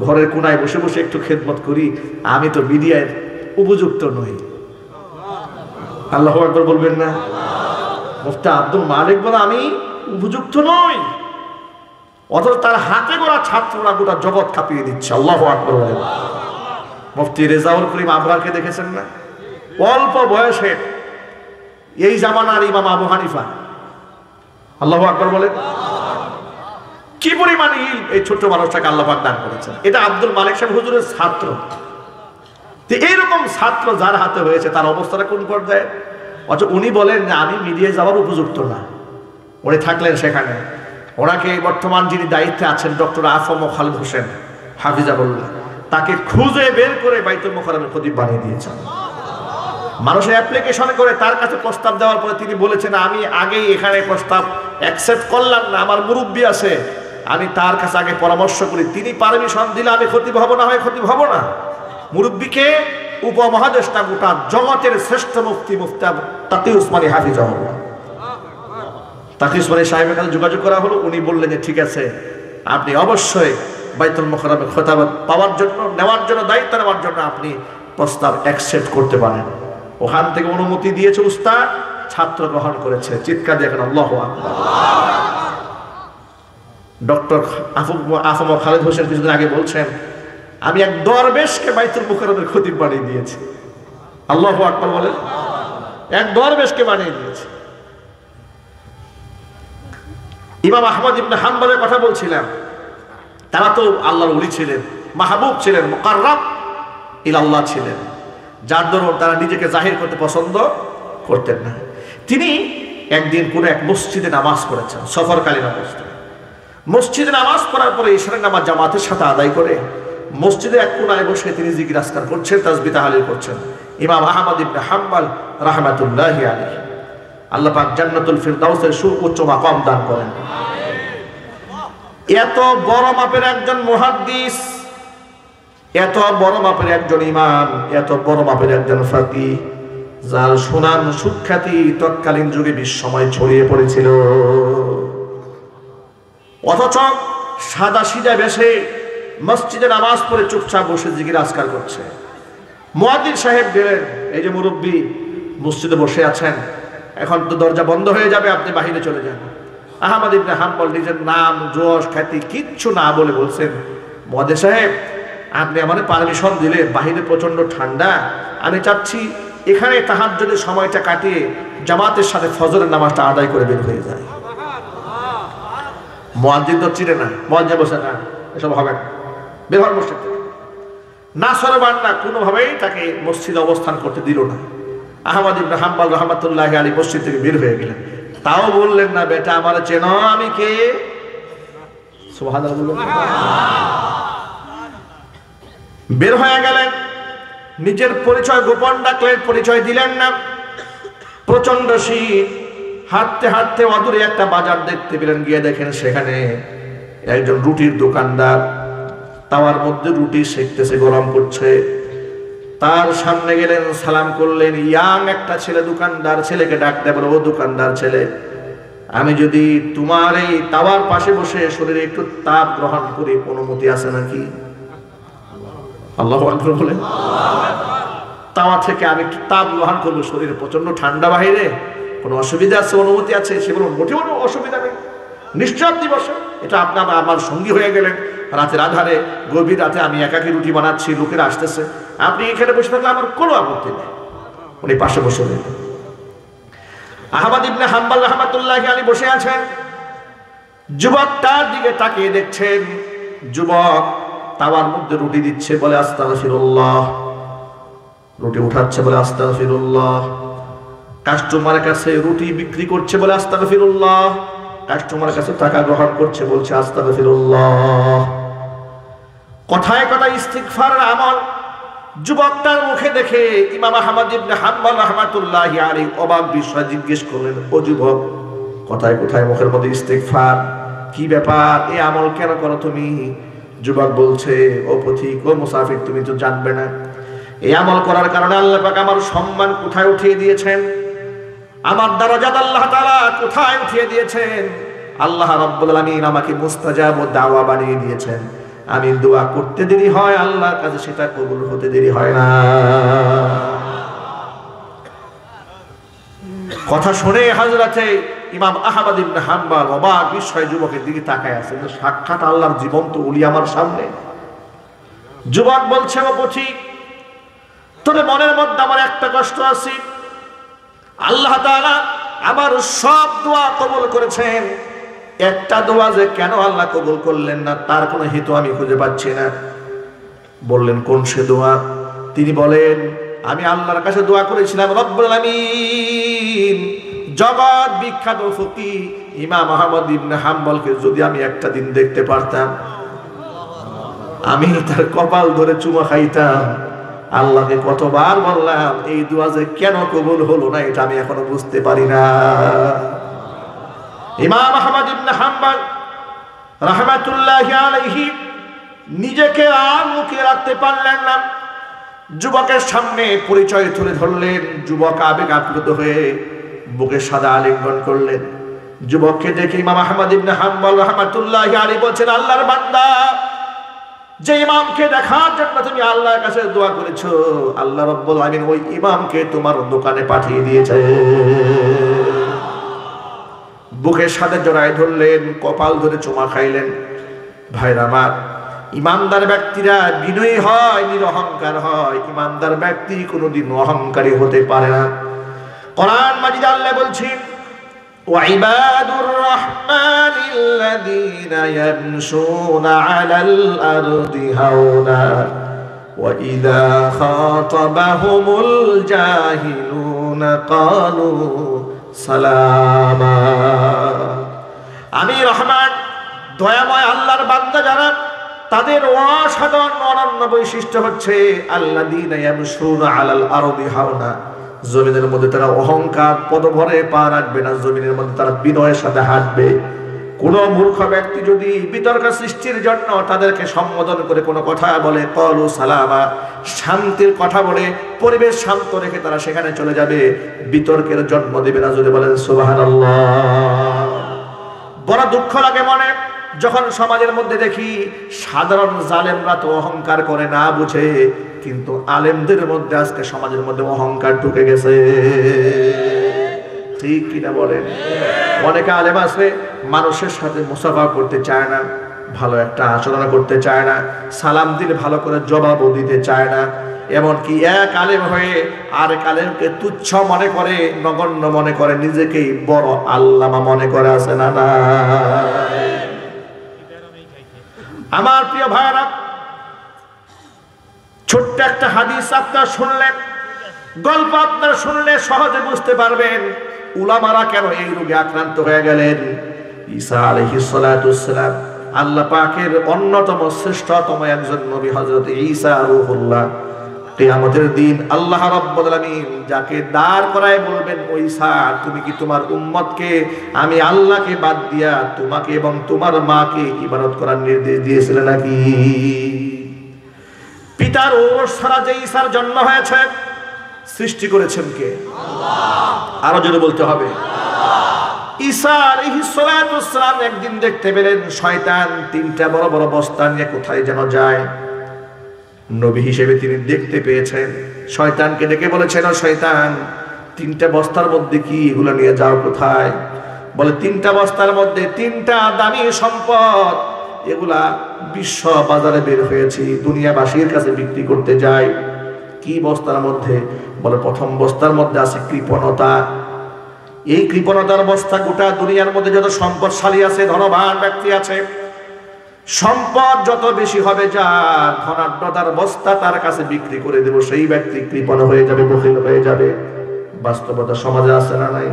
ঘরের কোনায় বসে বসে একটু খেদমত করি, আমি তো মিডিয়ার উপযুক্ত নই। আল্লাহু আকবার বলবেন না? মুফতি আব্দুল মালিক বলে আমি উপযুক্ত নই, অথচ তার হাতে গড়া ছাত্ররা গোটা জগৎ কাঁপিয়ে দিচ্ছে। আল্লাহু আকবার বলেন। মুফতি রেজাউল করিম আবরারকে দেখেছেন না? অল্প বয়সে এই জামানার ইমাম আবু হানিফা। আল্লাহু আকবার বলেন। কি পরিমাণ ইলম এই ছোট্ট মানুষটাকে আল্লাহ পাক দান করেছেন। এটা আব্দুল মালিক সাহেব হুজুরের ছাত্র। তো এইরকম ছাত্র যার হাতে হয়েছে তার অবস্থাটা কোন পর্যায়ে? অথচ উনি বলেন যে আমি মিডিয়ায় যাওয়ার উপযুক্ত না। উনি থাকলেন সেখানে। ওনাকে বর্তমান যিনি দায়িত্বে আছেন ডক্টর আফম খালিদ হোসেন হাফিজাহুল্লাহ, তাকে খুঁজে বের করে বাইতুল মুকাররমের খতিব বানিয়ে দিয়েছেন। মানুষের অ্যাপ্লিকেশন করে তার কাছে প্রস্তাব দেওয়ার পরে তিনি বলেছেন, আমি আগেই এখানে প্রস্তাব অ্যাকসেপ্ট করলাম না, আমার মুরব্বী আছে, আমি তার কাছে আগে পরামর্শ করি, তিনি পারমিশন দিলে আমি খতিব হব, না হয় খতিব হব না। মুরব্বীকে উপমহাদেশটা গোটা জগতের শ্রেষ্ঠ মুফতি তাকি উসমানী হাফিজাহুল্লাহ, তাকি উসমানী সাহেবের কাছে যোগাযোগ করা হলো। উনি বললেন যে ঠিক আছে, আপনি অবশ্যই বাইতুল মুকাররমের খতিব পাওয়ার জন্য, নেওয়ার জন্য, দায়িত্ব নেওয়ার জন্য আপনি প্রস্তাব অ্যাকসেপ্ট করতে পারেন। ওখান থেকে অনুমতি দিয়েছে উস্তাদ, ছাত্র গ্রহণ করেছে। চিৎকার দিয়ে এখন আল্লাহু আকবার। ডক্টর আফম খালিদ হোসেন কিছুদিন আগে বলছেন, আমি এক দরবেশকে বাইতুল মুকাররমের খতিব বানিয়ে দিয়েছি। আল্লাহু আকবার বলেন। এক দরবেশকে বানিয়ে দিয়েছে। ইমাম আহমদ ইবনে হাম্বলের কথা বলছিলাম, তারা তো আল্লাহর ওলি ছিলেন, মাহবুব ছিলেন, মুকাররাব ইলাল্লাহ ছিলেন, যার দরুন তারা নিজেকে জাহির করতে পছন্দ করতেন না। তিনি একদিন কোন এক মসজিদে নামাজ পড়েছেন, সফরকালীন অবস্থায়। মসজিদে নামাজ পড়ার পরে ইশরার নামাজ জামাতের সাথে আদায় করে মসজিদে এক কোনায় বসে তিনি জিকির আজকার করছেন, তাসবিহ তাহলিল করছেন। ইমাম আহমদ ইবনে হাম্বল রাহমাতুল্লাহি আলাইহি, আল্লাহ পাক জান্নাতুল ফিরদাউসের সুউচ্চ মাকাম দান করেন। এত বড় মাপের একজন মুহাদ্দিস, এত বড় মাপের একজন ইমাম, এত বড় মাপের একজন ফাকিহ, যার সুনাম সুখ্যাতি তৎকালীন যুগে বিশ্বময় ছড়িয়ে পড়েছিল, অথচ সাদা সিধা বেশে মসজিদে নামাজ পড়ে চুপচাপ বসে জিকির আজকার করছে। মুয়াজ্জিন সাহেব গেলেন, এই যে মুরব্বী মসজিদে বসে আছেন, এখন তো দরজা বন্ধ হয়ে যাবে, আপনি বাহিরে চলে যান। আহমদ ইবনে হাম্বল নিজের নাম যশ খ্যাতি কিচ্ছু না বলে বলছেন, মুয়াজ্জিন সাহেব আপনি আমাদের পারমিশন দিলে, বাহিরে প্রচন্ড ঠান্ডা, আমি চাচ্ছি এখানে তাহাজ্জুদের সময়টা কাটিয়ে জামাতের সাথে ফজরের নামাজটা আদায় করে বের হয়ে যায়। মুয়াজ্জিন তো চিনে না, মুয়াজ্জিন বসে না, এসব হবে না, বের হওয়ার মসজিদ থেকে না সরবান না, কোনোভাবেই তাকে মসজিদে অবস্থান করতে দিল না। আহমদ ইবনে হাম্বল রাহমাতুল্লাহি আলাইহি মসজিদ থেকে বের হয়ে গেলেন। তাও বললেন না, বেটা আমার চেনো আমি কে? সুবহানাল্লাহ বললেন। বের হয়ে গেলেন, নিজের পরিচয় গোপন রাখলেন, পরিচয় দিলেন না। প্রচন্ড শীত, হাঁটতে হাঁটতে অদূরে একটা বাজার দেখতে পেলেন, গিয়ে দেখেন সেখানে একজন রুটির দোকানদার তাওয়ার মধ্যে রুটি সেকতেছে, গরম করছে। তার সামনে গেলেন, সালাম করলেন। ইয়াং একটা ছেলে দোকানদার, ছেলেকে ডাকতে বলে, ও দোকানদার ছেলে, আমি যদি তোমার এই তাওয়ার পাশে বসে শরীরে একটু তাপ গ্রহণ করি, অনুমতি আছে নাকি? আল্লাহু আকবার বলে। তাওয়া থেকে আমি একটু তাপ গ্রহণ করবো, শরীরে প্রচন্ড ঠান্ডা, বাহিরে কোনো অসুবিধা আছে? অনুমতি আছে? সে বলুন মোটেও কোনো অসুবিধা নেই, নিশ্চয় আপনি বসেন, এটা আপনার আমার সঙ্গী হয়ে গেলেন। রাতের আধারে, গভীর রাতে আমি একাকি রুটি বানাচ্ছি, লোকেরা আসতেছে, আপনি এখানে বসে থাকলে আমার কোনো আপত্তি নেই। উনি পাশে বসে রইলেন। আহমদ ইবনে হাম্বল রাহমাতুল্লাহি আলাইহি বসে আছেন, যুবক তার দিকে তাকিয়ে দেখছেন, যুবক তাওয়ার মধ্যে রুটি দিচ্ছে, বলে আস্তাগফিরুল্লাহ, রুটি উঠাচ্ছে, বলে আস্তাগফিরুল্লাহ, কাস্টমারের কাছে রুটি বিক্রি করছে, বলে আস্তাগফিরুল্লাহ, কাস্টমারের কাছে টাকা গ্রহণ করছে, বলছে আস্তাগফিরুল্লাহ। কথায় কথায় ইস্তিগফারের আমল। যুবকটার মুখে দেখে ইমাম আহমদ ইবনে হাম্বল রাহমাতুল্লাহি আলাইহি অবাক বিস্ময়ে জিজ্ঞেস করলেন, ও যুবক, কথায় কথায় মুখের মধ্যে ইস্তিগফার, কি ব্যাপার, এই আমল কেন করো তুমি? যুবক বলছে, ও পথিক, ও মুসাফির, তুমি তো জানবে না, এই আমল করার কারণে আল্লাহ পাক আমার সম্মান কোথায় উঠিয়ে দিয়েছেন, আমার দরজাত আল্লাহ তাআলা কোথায় উঠিয়ে দিয়েছেন। আল্লাহ রাব্বুল আলামিন আমাকে মুস্তাজাব ও দাওয়া বানিয়ে দিয়েছেন। আমি দোয়া করতে দেরি হয়, আল্লাহর কাছে সেটা কবুল হতে দেরি হয় না। কথা শুনে হযরতে ইমাম আহমদ ইবনে হাম্বল অবাক বিস্ময়ে যুবকের দিকে তাকায় আছেন, সাক্ষাৎ আল্লাহর জীবন্ত ওলি আমার সামনে। যুবক বলছে, ও পথিক, তবে মনের মধ্যে আমার একটা কষ্ট আছে, আল্লাহ তাআলা আমার সব দোয়া কবুল করেছেন, একটা দোয়া যে কেন আল্লাহ কবুল করলেন না তার কোনো হেতু আমি খুঁজে পাচ্ছি না। বললেন, কোন সে দোয়া? তিনি বলেন, আমি আল্লাহর কাছে দোয়া করেছিলাম, রব্বুল আলামিন জগৎ বিখ্যাত ফকিহ ইমাম আহমদ ইবনে হাম্বলকে যদি আমি একটা দিন দেখতে পারতাম, আমি তার কপাল ধরে চুমা খাইতাম। আল্লাহকে কতবার বললাম, এই দোয়া যে কেন কবুল হলো না এটা আমি এখনো বুঝতে পারি না। ইমাম আহমদ ইবনে হাম্বল রাহমাতুল্লাহি আলাইহি নিজেকে আর মুখে রাখতে পারলেন না, যুবকের সামনে পরিচয় তুলে ধরলেন। যুবক আবেগ আপ্লুত হয়ে বুকে সাদা আলিঙ্গন করলেন। যুবককে দেখে ইমাম আহমদ ইবনে হাম্বল রাহমাতুল্লাহি আলাইহি বলছেন, আল্লাহর বান্দা, যে ইমামকে দেখার জন্য তুমি আল্লাহর কাছে দোয়া করেছো, আল্লাহ রাব্বুল আলামিন ওই ইমামকে তোমার দোকানে পাঠিয়ে দিয়েছে। বুকের সাথে জড়ায় ধরলেন, কপাল ধরে চুমা খাইলেন। ভাইরা আমার, ইমানদার ব্যক্তিরা বিনয়ী হয়, নিরহংকার হয়। ইমানদার ব্যক্তি কোনোদিন অহংকারী হতে পারে না। কোরআন মাজিদে আল্লাহ বলছেন, ওয়াইবাদুর রাহমানিল্লাযীনা ইয়ামশুনা আলাল আরদি হাওনা ওয়া ইযা খাতাবাহুমুল জাহিলুনা ক্বালু সালামা। আমি রহমান, দয়াময় আল্লাহর বান্দা যারা, তাদের অসাধারণ অনন্য বৈশিষ্ট্য হচ্ছে আল্লাযীনা ইয়ামশুনা আলাল আরদি হাওনা, জমিনের মধ্যে তারা অহংকার পদভরে পা রাখবে না, জমিনের মধ্যে তারা বিনয়ের সাথে হাঁটবে। কোন মূর্খ ব্যক্তি যদি বিতর্ক সৃষ্টির জন্য তাদেরকে সম্বোধন করে কোনো কথা বলে, ক্বালু সালামা, শান্তির কথা বলে পরিবেশ শান্ত রেখে তারা সেখানে চলে যাবে, বিতর্কের জন্ম দেবে না। যদি বলেন সুবহানাল্লাহ। বড় দুঃখ লাগে মনে যখন সমাজের মধ্যে দেখি সাধারণ জালেমরা তো অহংকার করে না বুঝে, কিন্তু আলেমদের মধ্যে আজকে সমাজের মধ্যে অহংকার ঢুকে গেছে। ঠিক কিনা বলেন? অনেকে আলেম আছে মানুষের সাথে মুসাফা করতে চায় না, ভালো একটা আচরণ করতে চায় না, সালাম দিলে ভালো করে জবাবও দিতে চায় না। এমনকি এক আলেম হয়ে আরেক আলেমকে তুচ্ছ মনে করে, নগণ্য মনে করে, নিজেকেই বড় আল্লামা মনে করে। আছে না না? আমার প্রিয় ভাইরা, ছোট্ট একটা হাদিস আপনারা শুনলেন, গল্প আপনারা শুনলে সহজে বুঝতে পারবেন উলামারা কেন এই রোগে আক্রান্ত হয়ে গেলেন। ঈসা আলাইহিস সালাতু ওয়াসসালাম আল্লাহ পাকের অন্যতম শ্রেষ্ঠতম একজন নবী হযরত ঈসা রূহুল্লাহ। কিয়ামতের দিন আল্লাহ রাব্বুল আলামিন যাকে দাঁড় করায় বলবেন, ও ঈসা, তুমি কি তোমার উম্মতকে আমি আল্লাহকে বাদ দিয়া তোমাকে এবং তোমার মাকে ইবাদত করার নির্দেশ দিয়েছিলে নাকি? পিতার ওরস ছাড়া যে ঈসার জন্ম হয়েছে, সৃষ্টি করেছেন কে? আল্লাহ। আরো জোরে বলতে হবে আল্লাহ। ঈসা আলাইহিস সালাতু ওয়াসসালাম একদিন দেখতে পেলেন শয়তান তিনটা বড় বড় বস্তা নিয়ে কোথায় যেন যায়। নবী হিসেবে তিনি দেখতে পেয়েছেন। শয়তানকে ডেকে বলেছেন, ও শয়তান, তিনটা বস্তার মধ্যে কি, এগুলো নিয়ে যাও কোথায়? বলে, তিনটা বস্তার মধ্যে তিনটা দামি সম্পদ, এগুলা বিশ্ব বাজারে বের হয়েছি, দুনিয়াবাসীর কাছে বিক্রি করতে যাই। কি বস্তার মধ্যে? বলে, প্রথম বস্তার মধ্যে আছে কৃপণতা, এই কৃপণতার অবস্থা গোটা দুনিয়ার মধ্যে যত সম্পদশালী আছে, ধনবান ব্যক্তি আছে, সম্পদ যত বেশি হবে, যার ধনাঢ্যতার বস্তা তার কাছে বিক্রি করে দেব, সেই ব্যক্তি কৃপণ হয়ে যাবে, বখিল হয়ে যাবে। বাস্তবতা সমাজে আছে না নাই?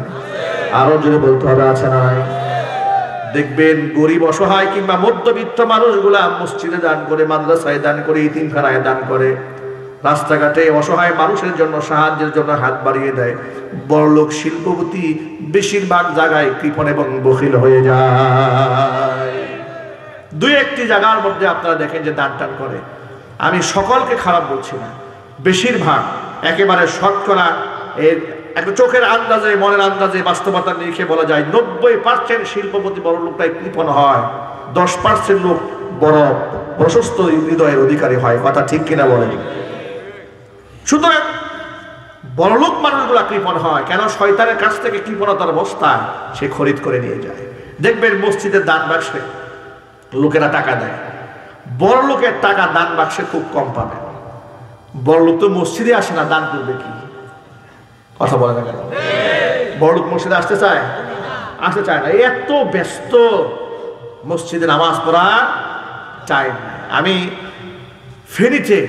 আরো যদি বলতে হবে আছে না নাই? দেখবেন গরিব অসহায় কিংবা মধ্যবিত্ত মানুষগুলা মসজিদে দান করে, মাদ্রাসায় দান করে, ইতিমখানায় দান করে, রাস্তাঘাটে অসহায় মানুষের জন্য সাহায্যের জন্য হাত বাড়িয়ে দেয়। বড়লোক শিল্পপতি বেশিরভাগ জায়গায় কৃপণ এবং বখিল হয়ে যায়। দুই একটি জায়গার মধ্যে আপনারা দেখেন যে দান টান করে। আমি সকলকে খারাপ বলছি না, বেশিরভাগ একেবারে শতকরা এর একটা চোখের আন্দাজে, মনের আন্দাজে, বাস্তবতার নিরিখে বলা যায় 90% শিল্পপতি বড় লোকটাই কৃপণ হয়, 10% লোক বড় প্রশস্ত হৃদয়ের অধিকারী হয়। কথা ঠিক কিনা বলেন? সুতরাং বড়লোক মানুষগুলা কৃপণ হয় কেন? শয়তানের কাছ থেকে কৃপণতার বস্তা সে খরিদ করে নিয়ে যায়। দেখবেন মসজিদের দান বাক্সে লোকেরা টাকা দেয়, বড় লোকের টাকা দান বাক্সে খুব কম পাবে। বড় লোক তো মসজিদে আসে না, দান করবে কি? কথা বলে না কেন? বড় লোক মসজিদে আসতে চায় না, এত ব্যস্ত মসজিদে নামাজ পড়া চায় না। আমি ফেনীতে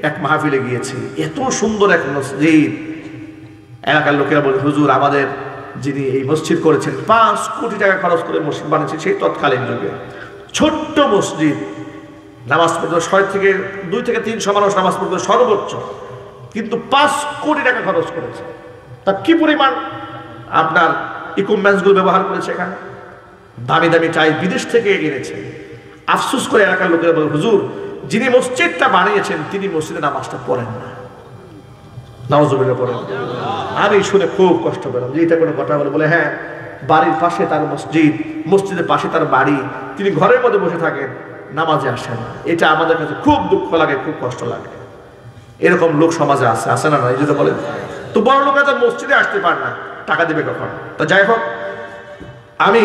এক মাহফিলে গিয়েছি, এত সুন্দর এক মসজিদ। এলাকার লোকেরা বলে, হুজুর আমাদের যিনি এই মসজিদ করেছেন 5 কোটি টাকা খরচ করে মসজিদ বানিয়েছেন, সেই তৎকালীন যুগে ছোট্ট মসজিদ, নামাজ পড়তে 2 থেকে 300 মানুষ নামাজ পড়তে সর্বোচ্চ, কিন্তু 5 কোটি টাকা খরচ করেছে। তা কি পরিমাণ আপনার ইকুইপমেন্টসগুলো ব্যবহার করেছে, এখানে দামি দামি টাইল বিদেশ থেকে এনেছে। আফসোস করে এলাকার লোকেরা বলে, হুজুর যিনি মসজিদটা বানিয়েছেন তিনি মসজিদে নামাজটা পড়েন না। নাউজুবিল্লাহ পড়েন। আমি শুনে খুব কষ্ট পেলাম যে এটা কোনো কথা বলে, হ্যাঁ বাড়ির পাশে তার মসজিদ, মসজিদের পাশে তার বাড়ি, তিনি ঘরের মধ্যে বসে থাকেন, নামাজে আসেন। এটা আমাদের কাছে খুব দুঃখ লাগে, খুব কষ্ট লাগে। এরকম লোক সমাজে আছে না? এই জন্য বলেন তো বড় লোকেরা তো মসজিদে আসতে পারে না, টাকা দেবে কখন? তো যাই হোক, আমি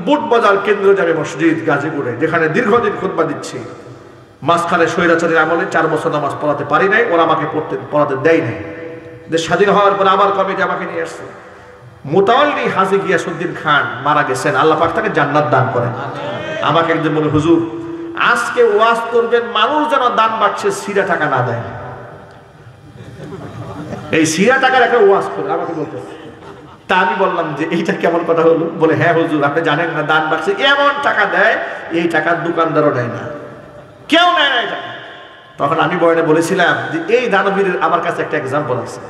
বুটবাজার কেন্দ্রীয় জামে মসজিদ গাজীপুরে, যেখানে দীর্ঘদিন খুতবা দিচ্ছি, মাঝখানে স্বৈরাচারীর আমলে 4 বছর নামাজ পড়াতে পারি নাই, ওরা আমাকে পড়াতে দেয় নাই। দেশ স্বাধীন হওয়ার পরে আবার কমিটি আমাকে নিয়ে আসছে। মোতাওয়াল্লি হাজী গিয়াসউদ্দিন খান মারা গেছেন, আল্লাহ পাক তাকে জান্নাত দান করেন। আমাকে একজন বলে, হুজুর আজকে ওয়াজ করবেন মানুষ যেন দান বাক্সে সিরা টাকা না দেয়, এই সিরা টাকার একটা ওয়াজ করে আমাকে বলতে। তা আমি বললাম যে এইটা কেমন কথা হলো? বলে, হ্যাঁ হুজুর আপনি জানেন না, দান বাক্সে এমন টাকা দেয় এই টাকার দোকানদারও নেয় না, কেউ নেয় না এটা। তখন আমি বয়নে বলেছিলাম যে এই দানবীরের আমার কাছে একটা এক্সাম্পল আছে।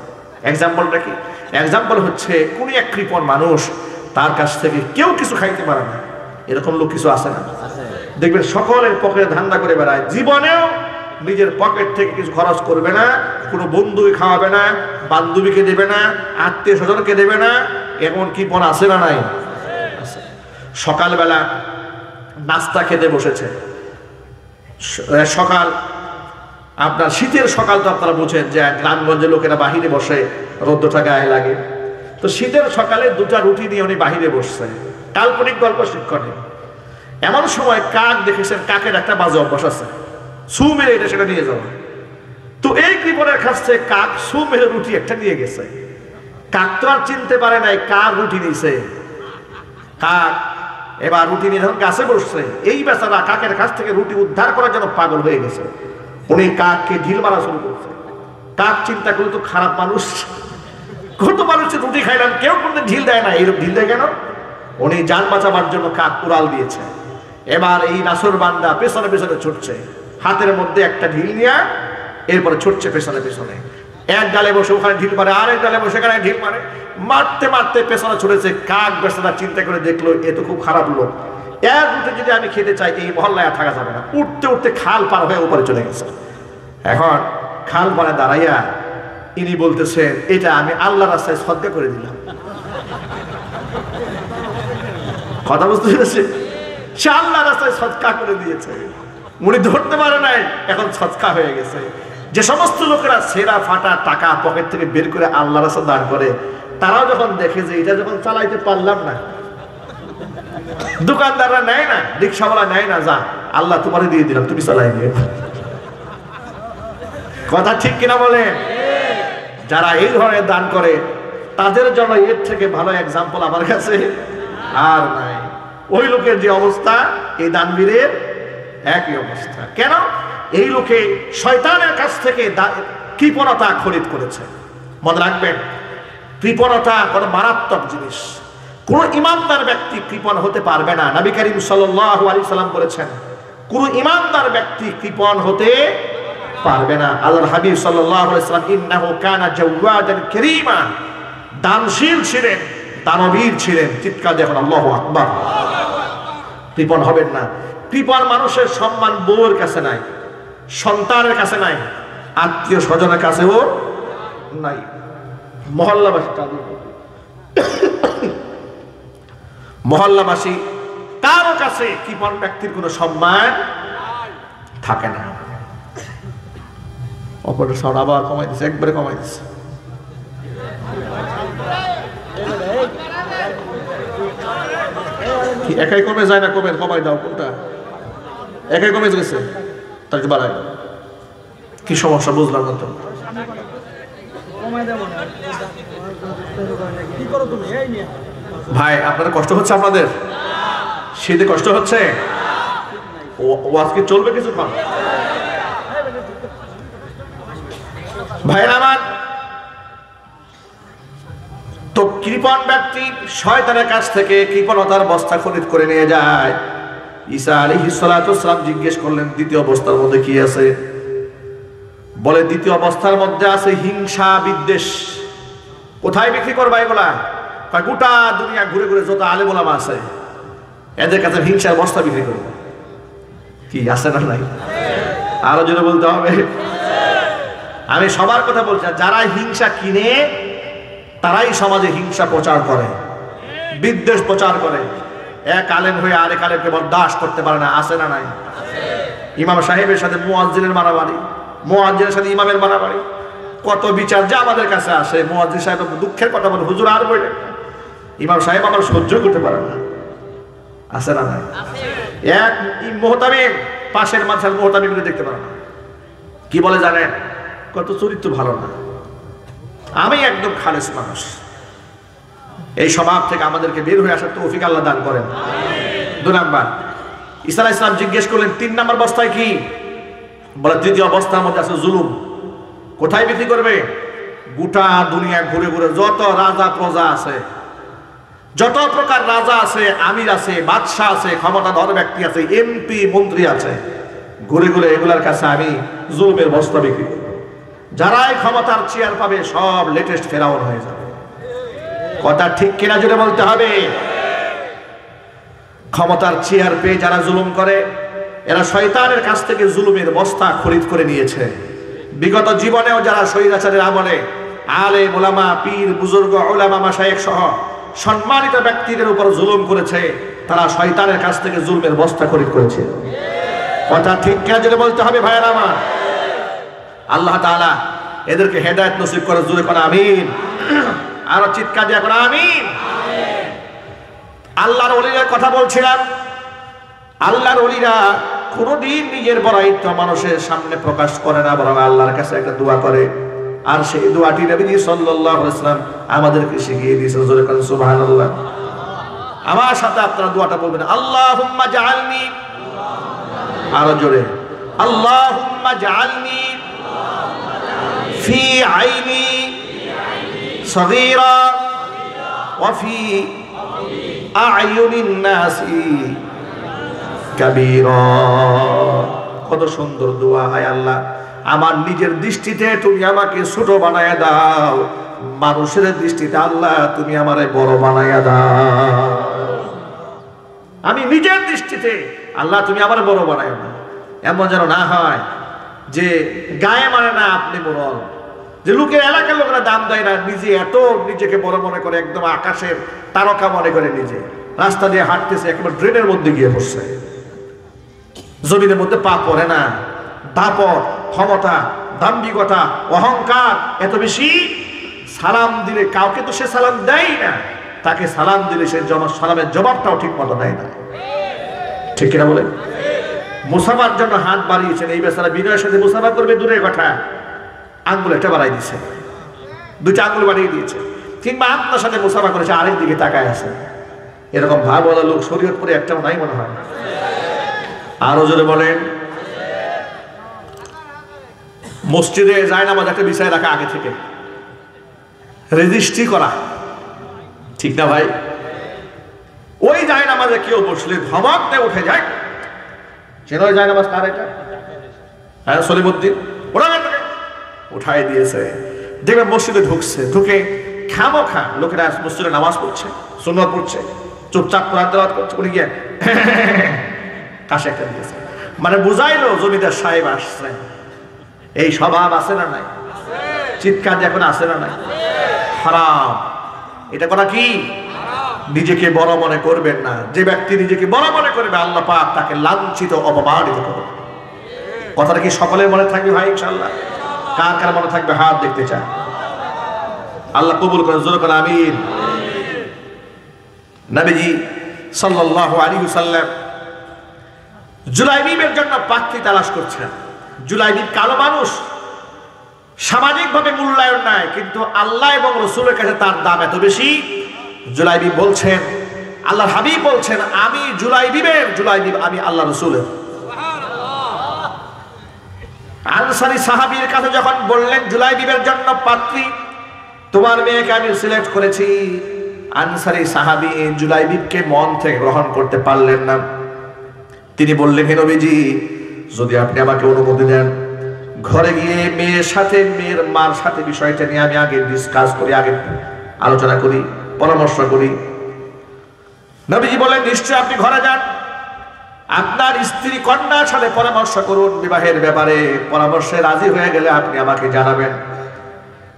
এক্সাম্পলটা কি? এক্সাম্পল হচ্ছে কোন এক কৃপণ মানুষ, তার কাছ থেকে কেউ কিছু খাইতে পারে না, এরকম লোক কিছু আছে না? দেখবেন সকলের পকেটে ধান্দা করে বেড়ায়, জীবনেও নিজের পকেট থেকে কিছু খরচ করবে না, কোনো বন্ধুকে খাওয়াবে না, বান্ধবীকে দেবে না, আত্মীয় স্বজনকে দেবে না, এমন কৃপণ আছে না নাই? সকালবেলা নাস্তা খেতে বসেছে, সকাল আপনার শীতের সকাল তো আপনারা বুঝেন যে গ্রামগঞ্জের লোকেরা বাহিরে বসে, রোদ্রটা গায়ে লাগে। তো শীতের সকালে 2টা রুটি নিয়ে উনি বাহিরে বসছে, কাল্পনিক গল্প শিক্ষণে। এমন সময় কাক দেখেছেন, কাকের একটা বাজে অভ্যাস আছে, সু মেরে এটা সেটা নিয়ে যাওয়া। তো এই কৃপণের কাছ থেকে কাক সু মেরে রুটি একটা নিয়ে গেছে। কাক তো আর চিনতে পারে নাই কার রুটি নিয়েছে। কাক এবার রুটি নিয়ে যখন গাছে বসছে, এই বেচারা কাকের কাছ থেকে রুটি উদ্ধার করার জন্য পাগল হয়ে গেছে। উনি কাককে ঢিল মারা শুরু করছে। কাক চিন্তা করে, তো খারাপ মানুষ, কত মানুষের রুটি খাইলাম, কেউ কোনো ঢিল দেয় না, এইরকম ঢিল দেয় কেন? উনি যান বাঁচাবার জন্য কাক উড়াল দিয়েছে। এবার এই নাসর বান্দা পেছনে পেছনে ছুটছে, হাতের মধ্যে একটা ঢিল নিয়ে, এরপরে ছুটছে পেছনে পেছনে। এক ডালে বসে ওখানে ঢিল মারে, আরেক ডালে বসে এখানে ঢিল মারে, মারতে মারতে পেছনে ছুটেছে। কাক বেচারা চিন্তা করে দেখলো এ তো খুব খারাপ লোক, এর রুটি যদি আমি খেতে চাই এই মহল্লায় থাকা যাবে না। উঠতে উঠতে খাল পার হয়ে উপরে চলে গেছে। এখন খাল পারে দাঁড়াইয়া ইনি বলতেছেন, এটা আমি আল্লাহ রাস্তায় সদকা করে দিলাম। কথা বুঝতে পেরেছে? সে আল্লাহ রাস্তায় সদকা করে দিয়েছে, উনি ধরতে পারে নাই, এখন সদকা হয়ে গেছে। যে সমস্ত লোকেরা সেরা ফাটা টাকা পকেট থেকে বের করে আল্লাহ রাস্তা দান করে, তারাও যখন দেখে যে এটা যখন চালাইতে পারলাম না, দোকানদাররা নেয় না, রিক্সাওয়ালা নেয় না, যা আল্লাহ তোমারে দিয়ে দিলাম, তুমি চালাই নিয়ে। কথা ঠিক কিনা বলেন? যারা এই ধরনের দান করে তাদের জন্য এর থেকে ভালো এক্সাম্পল আমার কাছে আর নাই। ওই লোকের যে অবস্থা এই দানবীরের একই অবস্থা। কেন? এই লোকে শয়তানের কাছ থেকে কৃপণতা খরিদ করেছে। মনে রাখবেন, কৃপণতা কোনো মারাত্মক জিনিস। কোন ইমানদার ব্যক্তি কৃপণ হতে পারবে না। নবী করিম সাল্লাল্লাহু আলাইহি সাল্লাম বলেছেন, কোন ইমানদার ব্যক্তি কৃপণ হতে পারবে না। আল্লাহর হাবিব সাল্লাল্লাহু আলাইহি সাল্লাম ইন্নাহু কানা জাওয়াদান কারীমা, দানশীল ছিলেন, দানবীর ছিলেন। চিৎকার দেখুন আল্লাহু আকবার। কৃপণ হবেন না। কৃপণ মানুষের সম্মান বউয়ের কাছে নাই, সন্তানের কাছে নাই, আত্মীয় স্বজনের কাছেও নাই, মহল্লাবাসী কারো কাছে কৃপণ ব্যক্তির কোনো সম্মান থাকে না। অপরের সাউন্ড আবার কমাই দিচ্ছে, একবারে কমাই দিচ্ছে। একাই কমে যায় না, কমে কমাই দাও। কোনটা একাই কমে গেছে, তাকে বাড়াই। কি সমস্যা বুঝলাম না তো। ভাই আপনাদের কষ্ট হচ্ছে? আপনাদের শীতে কষ্ট হচ্ছে? ও আজকে চলবে কিছুক্ষণ? ভাইয়ের আমার, তো কৃপণ ব্যক্তি শয়তানের কাছ থেকে কৃপণতার বস্তা খরিদ করে নিয়ে যায়। ঈসা আলাইহিস সালাতু ওয়াস সালাম জিজ্ঞেস করলেন, দ্বিতীয় অবস্থার মধ্যে কি আছে? বলে, দ্বিতীয় অবস্থার মধ্যে আছে হিংসা, বিদ্বেষ। কোথায় বিক্রি করবা এগুলা? গোটা দুনিয়া ঘুরে ঘুরে যত আলেম ওলামা আছে এদের কাছে হিংসার বস্তা বিক্রি করবো। কি আছে না নাই? আরো জোরে বলতে হবে। আমি সবার কথা বলছি, যারা হিংসা কিনে তারাই সমাজে হিংসা প্রচার করে, বিদ্বেষ প্রচার করে। এক আলেম হয়ে আরেক আলেমকে বরদাস্ত করতে পারে না। আছে না নাই? ইমাম সাহেবের সাথে মুয়াজ্জিনের মারামারি, মুয়াজ্জিনের সাথে ইমামের মারামারি, কত বিচার যে আমাদের কাছে আসে। মুয়াজ্জিন সাহেব দুঃখের কথা বলে, হুজুর আর বললেন না, ইমাম সাহেব আমার সহ্য করতে পারে না। আছে না নাই? এক মুহতামিম পাশের মাঝখানে মুহতামিমকে দেখতে পারে না। কি বলে জানেন? কত চরিত্র ভালো না, আমি একদম খালেস মানুষ। এই স্বভাব থেকে আমাদেরকে বের হয়ে আসার তৌফিক আল্লাহ দান করেন। 2 নাম্বার, ঈসা আলাইহিস সালাম জিজ্ঞেস করলেন, 3 নাম্বার বস্তায় কি? বলে, তৃতীয় অবস্থার মধ্যে আছে জুলুম। কোথায় বিক্রি করবে? গোটা দুনিয়া ঘুরে ঘুরে যত রাজা প্রজা আছে, যত প্রকার রাজা আছে, আমির আছে, বাদশাহ আছে, ক্ষমতাধর ব্যক্তি আছে, এমপি মন্ত্রী আছে, ঘুরে ঘুরে এগুলার কাছে আমি জুলুমের বস্তা বিক্রি করব। যারাই ক্ষমতার চেয়ার পাবে সব লেটেস্ট ফেরাউন হয়ে যাবে। কথা ঠিক কিনা জুড়ে বলতে হবে। ক্ষমতার চেয়ার পেয়ে যারা জুলুম করে এরা শয়তানের কাছ থেকে জুলুমের বস্তা খরিদ করে নিয়েছে। বিগত জীবনেও যারা স্বৈরাচারের আমলে আলেম ওলামা, পীর বুজুর্গ, উলামা, মাশায়েখ সহ সম্মানিত ব্যক্তিদের উপর জুলুম করেছে, তারা শয়তানের কাছ থেকে জুলমের বস্তা খরিদ করেছে। কথা ঠিক কিনা জুড়ে বলতে হবে ভাইয়েরা আমার। আল্লাহ তাআলা এদেরকে হেদায়েত নসিব করে। জোরে কোন আমিন। আর চিৎকার দিয়ে কোন আমিন। আল্লাহর ওলিদের কথা বলছিলাম। আল্লাহর ওলিরা কোনদিন নিজের বড়াইত্ব মানুষের সামনে প্রকাশ করে না, বরং আল্লাহর কাছে একটা দোয়া করে। আর সেই দোয়াটি নবী সাল্লাল্লাহু আলাইহি ওয়াসাল্লাম আমাদেরকে শিখিয়ে দিয়েছেন। জোরে কোন সুবহানাল্লাহ। আমার সাথে আপনারা দোয়াটা বলবেন, আল্লাহুম্মা জাআলনি, আরো জোরে, আল্লাহুম্মা জাআলনি ফি আইনি সগীরা ওয়া ফি আ'য়ুনিন নাসি কাবীরা। কত সুন্দর দোয়া। হায় আল্লাহ, আমার নিজের দৃষ্টিতে তুমি আমাকে ছোট বানায়া দাও, মানুষের দৃষ্টিতে আল্লাহ তুমি আমারে বড় বানায়া দাও। আমি নিজের দৃষ্টিতে আল্লাহ তুমি আমার বড় বানায় না। এমন যেন না হয় যে গায়ে মানে না আপনি বড়, যে লোকের এলাকার লোকেরা দাম দেয় না, নিজে এত নিজেকে বড় মনে করে, একদম আকাশের তারকা মনে করে নিজে রাস্তা দিয়ে হাঁটতেছে, একেবারে ড্রেনের মধ্যে গিয়ে বসছে, জমিনের মধ্যে পা পড়ে না। দাপট, ক্ষমতা, দাম্ভিকতা, অহংকার এত বেশি। সালাম দিলে কাউকে তো সে সালাম দেয় না, তাকে সালাম দিলে সে সালামের জবাবটাও ঠিক মতো দেয় না। ঠিক কিনা বলে? মুসাফার জন্য হাত বাড়িয়েছেন, এই বেচারা বিনয়ের সাথে মুসাফা করবে দূরের কথা, আঙ্গুল একটা বাড়াই দিয়েছে, 2টা আঙ্গুল বাড়িয়ে দিয়েছে। কিংবা আপনার সাথে মুসাফা করেছে আরেক দিকে তাকায় আছে, এরকম ভাবওয়ালা লোক শরীয়তপুরে একটাও নাই মনে হয়। আরো জোরে বলেন। মসজিদে জায়নামাজ একটা বিষয় রাখা আগে থেকে, রেজিস্ট্রি করা, ঠিক না ভাই? ওই জায়নামাজে কেউ বসলে ধমক দিয়ে উঠে যায়, চেন ওই জায়নামাজ কার এটা? হ্যাঁ, সলিমুদ্দিন, ওরা উঠাই দিয়েছে। দেখবে মসজিদে ঢুকছে, ঢুকে খামোখা লোকেরা মসজিদে নামাজ পড়ছে, সুন্নত পড়ছে, চুপচাপ কোরআন তেলাওয়াত করছে, উনি গিয়ে কাশে একটা দিয়েছে, মানে বুঝাইলো জমিদার সাহেব আসছেন। এই স্বভাব আছে না নাই? চিৎকার এখন আছে না নাই? হারাম। এটা করা কি? নিজেকে বড় মনে করবেন না। যে ব্যক্তি নিজেকে বড় মনে করবে আল্লাহ পাক তাকে লাঞ্ছিত অপমানিত করবে। কথাটা কি সকলের মনে থাকবে ভাই ইনশাআল্লাহ? কার কার মনে থাকবে হাত দেখতে চায়? আল্লাহ কবুল করেন, জোরে করে আমিন। নবীজি সাল্লাল্লাহু আলাইহি ওয়াসাল্লাম জুলাইবিবের জন্য পাত্রী তালাশ করছেন। জুলাইবিব কালো মানুষ, সামাজিকভাবে মূল্যায়ন নাই, কিন্তু আল্লাহ এবং রাসূলের কাছে তার দাম এত বেশি। জুলাইবিব বলছেন, আল্লাহর হাবিব বলছেন, আমি জুলাইবিবের, জুলাইবিব আমি আল্লাহ রাসূলের। আনসারী সাহাবীর কাছে যখন বললেন জুলাইবিবের জন্য পাত্রী, তোমার মেয়েকে আমি সিলেক্ট করেছি, আনসারী সাহাবী জুলাইবিবকে মন থেকে গ্রহণ করতে পারলেন না। তিনি বললেন, হে নবীজি, যদি আপনি আমাকে অনুমতি দেন, ঘরে গিয়ে মেয়ের সাথে, মেয়ের মার সাথে বিষয়টা নিয়ে আমি আগে ডিসকাস করি, আগে আলোচনা করি, পরামর্শ করি। নবীজি বলেন, নিশ্চয় আপনি ঘরে যান, আপনার স্ত্রী কন্যার সাথে পরামর্শ করুন বিবাহের ব্যাপারে, পরামর্শে রাজি হয়ে গেলে আপনি আমাকে জানাবেন।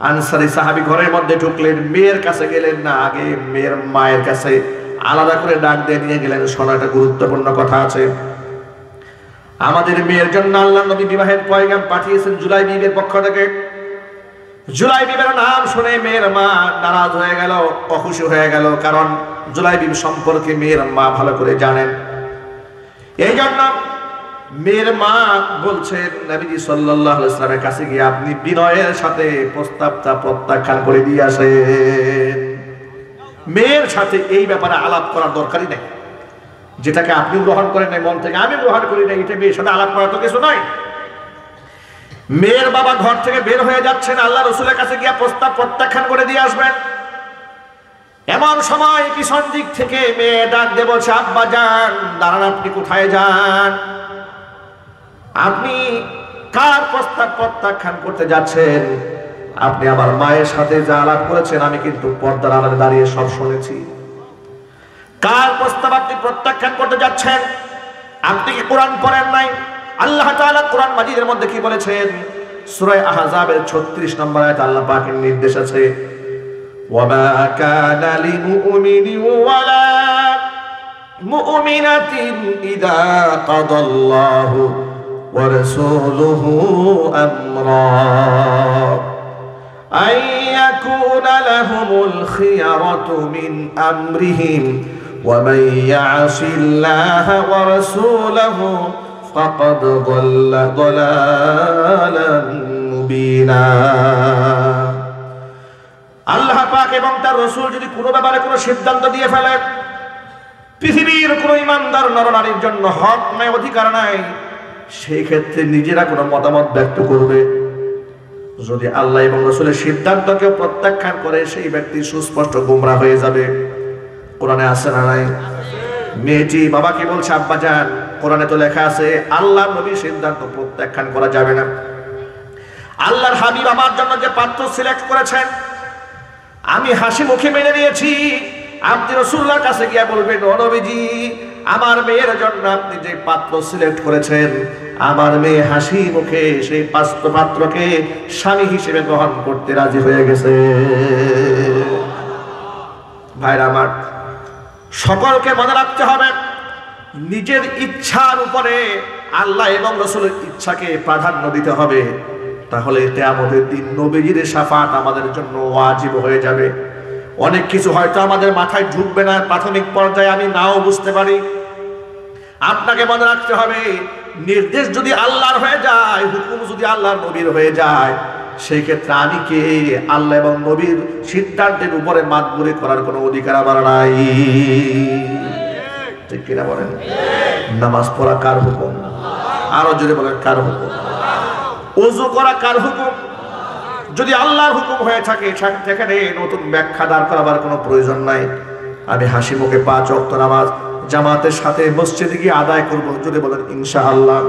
আনসারী সাহাবী ঘরের মধ্যে ঢুকলেন, মেয়ের কাছে গেলেন না, আগে মেয়ের মায়ের কাছে আলাদা করে ডাক দিয়ে নিয়ে গেলেন। শোনো, একটা গুরুত্বপূর্ণ কথা আছে। আমাদের মেয়ের জন্য আল্লাহ নবী বিবাহের পয়গাম পাঠিয়েছেন জুলাইবিবের পক্ষ থেকে। জুলাইবিবের নাম শুনে মেয়ের মা নারাজ হয়ে গেল, অখুশি হয়ে গেল, কারণ জুলাইবিব সম্পর্কে মেয়ের মা ভালো করে জানেন। এই জন্য মেয়ের মা বলছেন নবীজি সাল্লাল্লাহু আলাইহি ওয়াসাল্লামের কাছে গিয়ে আপনি বিনয়ের সাথে প্রস্তাবটা প্রত্যাখ্যান করে দিয়ে আসেন। মেয়ের সাথে এই ব্যাপারে আলাপ করার দরকারই নেই। যেটাকে আপনি গ্রহণ করেন নাই মন থেকে, আমি গ্রহণ করি না, এটা মেয়ের সাথে আলাপ করা তো কিছু নয়। মেয়ের বাবা ঘর থেকে বের হয়ে যাচ্ছেন, আল্লাহ রাসূলের কাছে গিয়ে প্রস্তাব প্রত্যাখ্যান করে দিয়ে আসবেন। এমন সময় পিছন দিক থেকে মেয়ে ডাক দিয়ে বলছে, আব্বা যান, দাঁড়ান, আপনি কোথায় যান? আপনি কার প্রস্তাব প্রত্যাখ্যান করতে যাচ্ছেন? আপনি আমার মায়ের সাথে যা আলাপ করেছেন আমি কিন্তু পর্দার আড়ালে দাঁড়িয়ে সব শুনেছি। কার প্রস্তাব আপনি প্রত্যাখ্যান করতে যাচ্ছেন? আপনি কি কোরআন পড়েন নাই? আল্লাহ তাআলা কোরআন মাজিদের মধ্যে কি বলেছেন? সূরা আহজাবের 36 নম্বর আয়াতে আল্লাহ পাকের নির্দেশ আছে, ওয়ামা কানা লিমুমিনিন ওয়ালা মুমিনাতিন ইযা কাদাল্লাহু ওয়া রাসূলুহু আমরা আন ইয়াকুনা লাহুমুল খিয়ারাতু মিন আমরিহিম ওয়া মান ইয়াসিল্লাহা ওয়া রাসূলুহু ফাকাদ দাল্লা দালালান মুবিনা। আল্লাহ পাক এবং তার রাসূল যদি কোনো ব্যাপারে কোনো সিদ্ধান্ত দিয়ে ফেলে, পৃথিবীর কোনো ঈমানদার নরনারীর জন্য হক নাই, অধিকার নাই, সেই ক্ষেত্রে নিজেরা কোনো মতামত ব্যক্ত করবে। যদি আল্লাহ এবং রাসূলের সিদ্ধান্তকে প্রত্যাখ্যান করে, সেই ব্যক্তি সুস্পষ্ট গোমরা হয়ে যাবে। কোরআনে আছে না নাই? মেয়েটি বাবাকে বলছে, আব্বা যান, কোরআনে তো লেখা আছে আল্লাহ নবীর সিদ্ধান্ত প্রত্যাখ্যান করা যাবে না। আল্লাহর হাবিব আমার জন্য যে পাত্র সিলেক্ট করেছেন আমি হাসি মুখে মেনে নিয়েছি। আপনি রাসূলুল্লাহর কাছে গিয়ে বলবেন, ও নবীজি, আমার মেয়ের জন্য আপনি যে পাত্র সিলেক্ট করেছেন, আমার মেয়ে হাসি মুখে সেই পাত্রকে স্বামী হিসেবে গ্রহণ করতে রাজি হয়ে গেছে। ভাইরা আমার, সকলকে মনে রাখতে হবে, নিজের ইচ্ছার উপরে আল্লাহ এবং রাসূলের ইচ্ছাকে প্রাধান্য দিতে হবে। তাহলে কিয়ামতের দিন নবীজির শাফাআত আমাদের জন্য ওয়াজিব হয়ে যাবে। অনেক কিছু হয়তো আমাদের মাথায় ঢুকবে না, প্রাথমিক পর্যায়ে আমি নাও বুঝতে পারি। আপনাকে মনে রাখতে হবে, নির্দেশ যদি আল্লাহর হয়ে যায়, হুকুম যদি আল্লাহর নবীর হয়ে যায়, সেই ক্ষেত্রে আমি কে? আল্লাহ এবং নবীর সিদ্ধান্তের উপরে মাতবুরি করার কোনো অধিকার আমার নাই। ঠিক কিনা বলেন? নামাজ পড়া কার হুকুম? আরো জোরে বলেন, কার হুকুম? ওযু করা কার হুকুম? যদি আল্লাহর হুকুম হয়ে থাকে সেখানে নতুন ব্যাখ্যা দাঁড় করাবার কোনো প্রয়োজন নাই। আমি হাসি মুখে 5 ওয়াক্ত নামাজ জামাতের সাথে মসজিদে গিয়ে আদায় করব, যদি বলেন ইনশাআল্লাহ।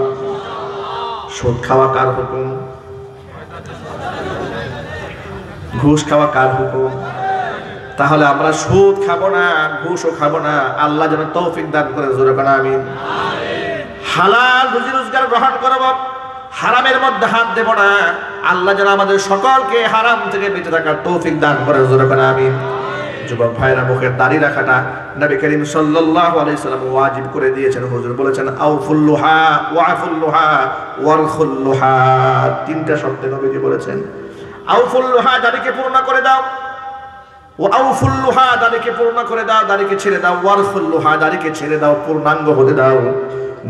সুদ খাওয়া কার হুকুম? ঘুষ খাওয়া কার হুকুম? তাহলে আমরা সুদ খাবো না, ঘুষও খাবো না। আল্লাহ যেন তৌফিক দান করে, জোরে বলেন আমিন। হালাল রুজি রোজগার গ্রহণ করব, হারামের মধ্যে হাত দেব না। আল্লাহ যেন আমাদের সকলকে হারাম থেকে বেঁচে থাকার তৌফিক দান করে, জোরে বলেন আমিন। যুবক ভাইরা, মুখের দাড়ি রাখাটা নবী করিম সাল্লাল্লাহু আলাইহি সাল্লাম ওয়াজিব করে দিয়েছেন। হুজুর বলেছেন আউফুল লুহা ওয়াফুল লুহা ওয়ারখুল লুহা। 3টা শব্দ নবীজি বলেছেন। আউফুল লুহা, দাড়িকে পূর্ণ করে দাও। ওয়াউফুল লুহা, দাড়িকে পূর্ণ করে দাও, দাড়িকে ছেড়ে দাও। ওয়ারখুল লুহা, দাড়িকে ছেড়ে দাও, পূর্ণাঙ্গ হতে দাও।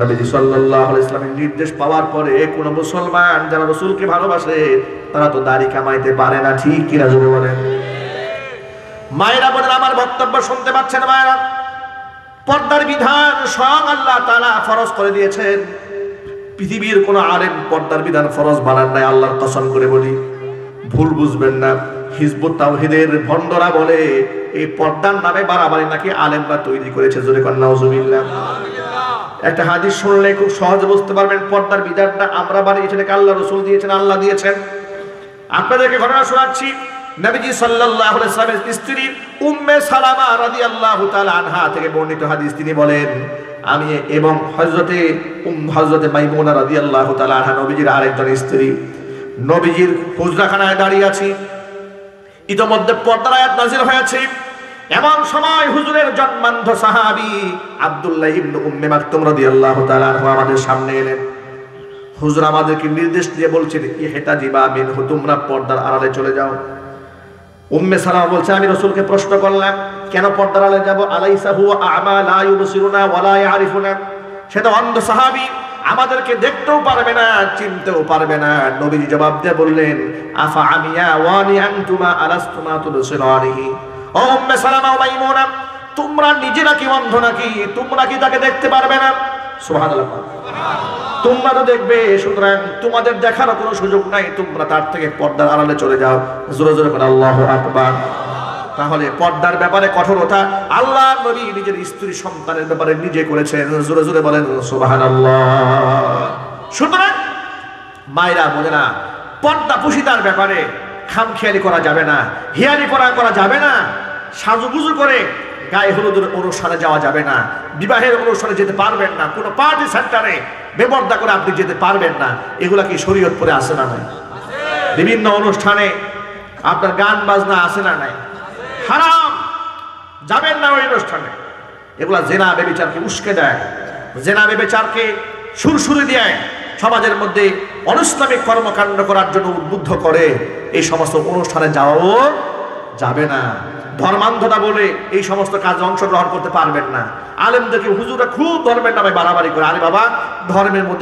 নবীজি সাল্লাল্লাহু আলাইহি সাল্লামের নির্দেশ পাওয়ার পরে কোন মুসলমান যারা রাসূলকে ভালোবাসে তারা তো দাড়ি কামাইতে পারে না। ঠিক কিনা জোরে বলেন? মায়েরা বলেন, আমার বক্তব্য শুনতে পাচ্ছেন মায়েরা? পর্দার বিধান স্বয়ং আল্লাহ তাআলা ফরজ করে দিয়েছেন। পৃথিবীর কোন আলেম পর্দার বিধান ফরজ বানান নাই, আল্লাহর কসম করে বলি। ভুল বুঝবেন না। হিজবুত তাওহীদের ভণ্ডরা বলে এই পর্দার নামে বাড়াবাড়ি নাকি আলেমরা তৈরি করেছে। জোরে কর নাউজুবিল্লাহ। একটা হাদিস শুনলে খুব সহজে বুঝতে পারবেন পর্দার বিধানটা আমরা বানিয়েছি নাকি আল্লাহ রাসূল দিয়েছেন, আল্লাহ দিয়েছেন। আপনাদেরকে ঘটনা শোনাচ্ছি। নবীজি সাল্লাল্লাহু আলাইহি ওয়াসাল্লামের স্ত্রী উম্মে সালামা রাদিয়াল্লাহু তাআলা আনহা থেকে বর্ণিত হাদিস, তিনি বলেন আমি এবং হযরতে মাইমুনা রাদিয়াল্লাহু তাআলা আনহা নবীজির আরেকজন স্ত্রী নবীজির হুজরাখানায় দাঁড়িয়ে আছি। ইতোমধ্যে পর্দার আয়াত নাযিল হয়েছে। এমন সময় হুজুরের জন্মান্ধ সাহাবী আব্দুল্লাহ ইবনে উম্মে মাকতুম রাদিয়াল্লাহু তাআলা আনহু আমাদের সামনে এলেন। হুজুর আমাদেরকে নির্দেশ দিয়ে বলছেন ইহতাজিবা মিনহু, তোমরা পর্দার আড়ালে চলে যাও। উম্মে সালামা বলছে, আমি রাসূলকে প্রশ্ন করলাম কেন পর্দার আড়ালে যাব? আলাইসা হুয়া আ'মা লা ইউবসিরুনা ওয়া লা ইয়ারিফুনা, সে তো অন্ধ সাহাবী, আমাদেরকে দেখতেও পারবে না, চিনতেও পারবে না। নবীজি জবাব দিয়ে বললেন আফা আমিয়া ওয়ানি আনতুমা আলাস্তুমা তুবসিরানিহি। ও উম্মে সালামা ও মাইমুনা, তোমরা নিজেরা কি অন্ধ নাকি? তোমরা কি তাকে দেখতে পারবে না? সুবহানাল্লাহ। তোমরা তো দেখবে, সুতরাং তোমাদের দেখার কোনো সুযোগ নাই, তোমরা তার থেকে পর্দার আড়ালে চলে যাও। জোরে জোরে করে আল্লাহু আকবার। তাহলে পর্দার ব্যাপারে কঠোরতা আল্লাহর নবী নিজের স্ত্রী সন্তানের ব্যাপারে নিজে করেছেন। জোরে জোরে বলেন সুবহানাল্লাহ। সুতরাং মায়েরা বোনেরা, পর্দা পুশিদার ব্যাপারে খামখেয়ালি করা যাবে না, হিয়ালি করা যাবে না। সাজুগুজু করে গায়ে হলুদের অনুষ্ঠানে যাওয়া যাবে না, বিবাহের অনুষ্ঠানে যেতে পারবেন না, কোনো পার্টি সেন্টারে বেপর্দা করে আপনি যেতে পারবেন না। এগুলা কি শরীয়ত পরে আসে না নাই? বিভিন্ন অনুষ্ঠানে আপনার গান বাজনা আসে না নাই? হারাম, যাবেন না ওই অনুষ্ঠানে। এগুলা জেনা বেবিচারকে উস্কে দেয়, জেনা বেবিচারকে সুরসুরি দেয়, সমাজের মধ্যে অনিসলামিক কর্মকাণ্ড করার জন্য উদ্বুদ্ধ করে। এই সমস্ত অনুষ্ঠানে যাওয়াও যাবে না। ধর্মান্ধতা বলে এই সমস্ত কাজে অংশগ্রহণ করতে পারবেন না। আলেমদেরকে হুজুররা খুব ধর্মের নামে বাড়াবাড়ি করে, আরে বাবা ধর্মের মধ্যে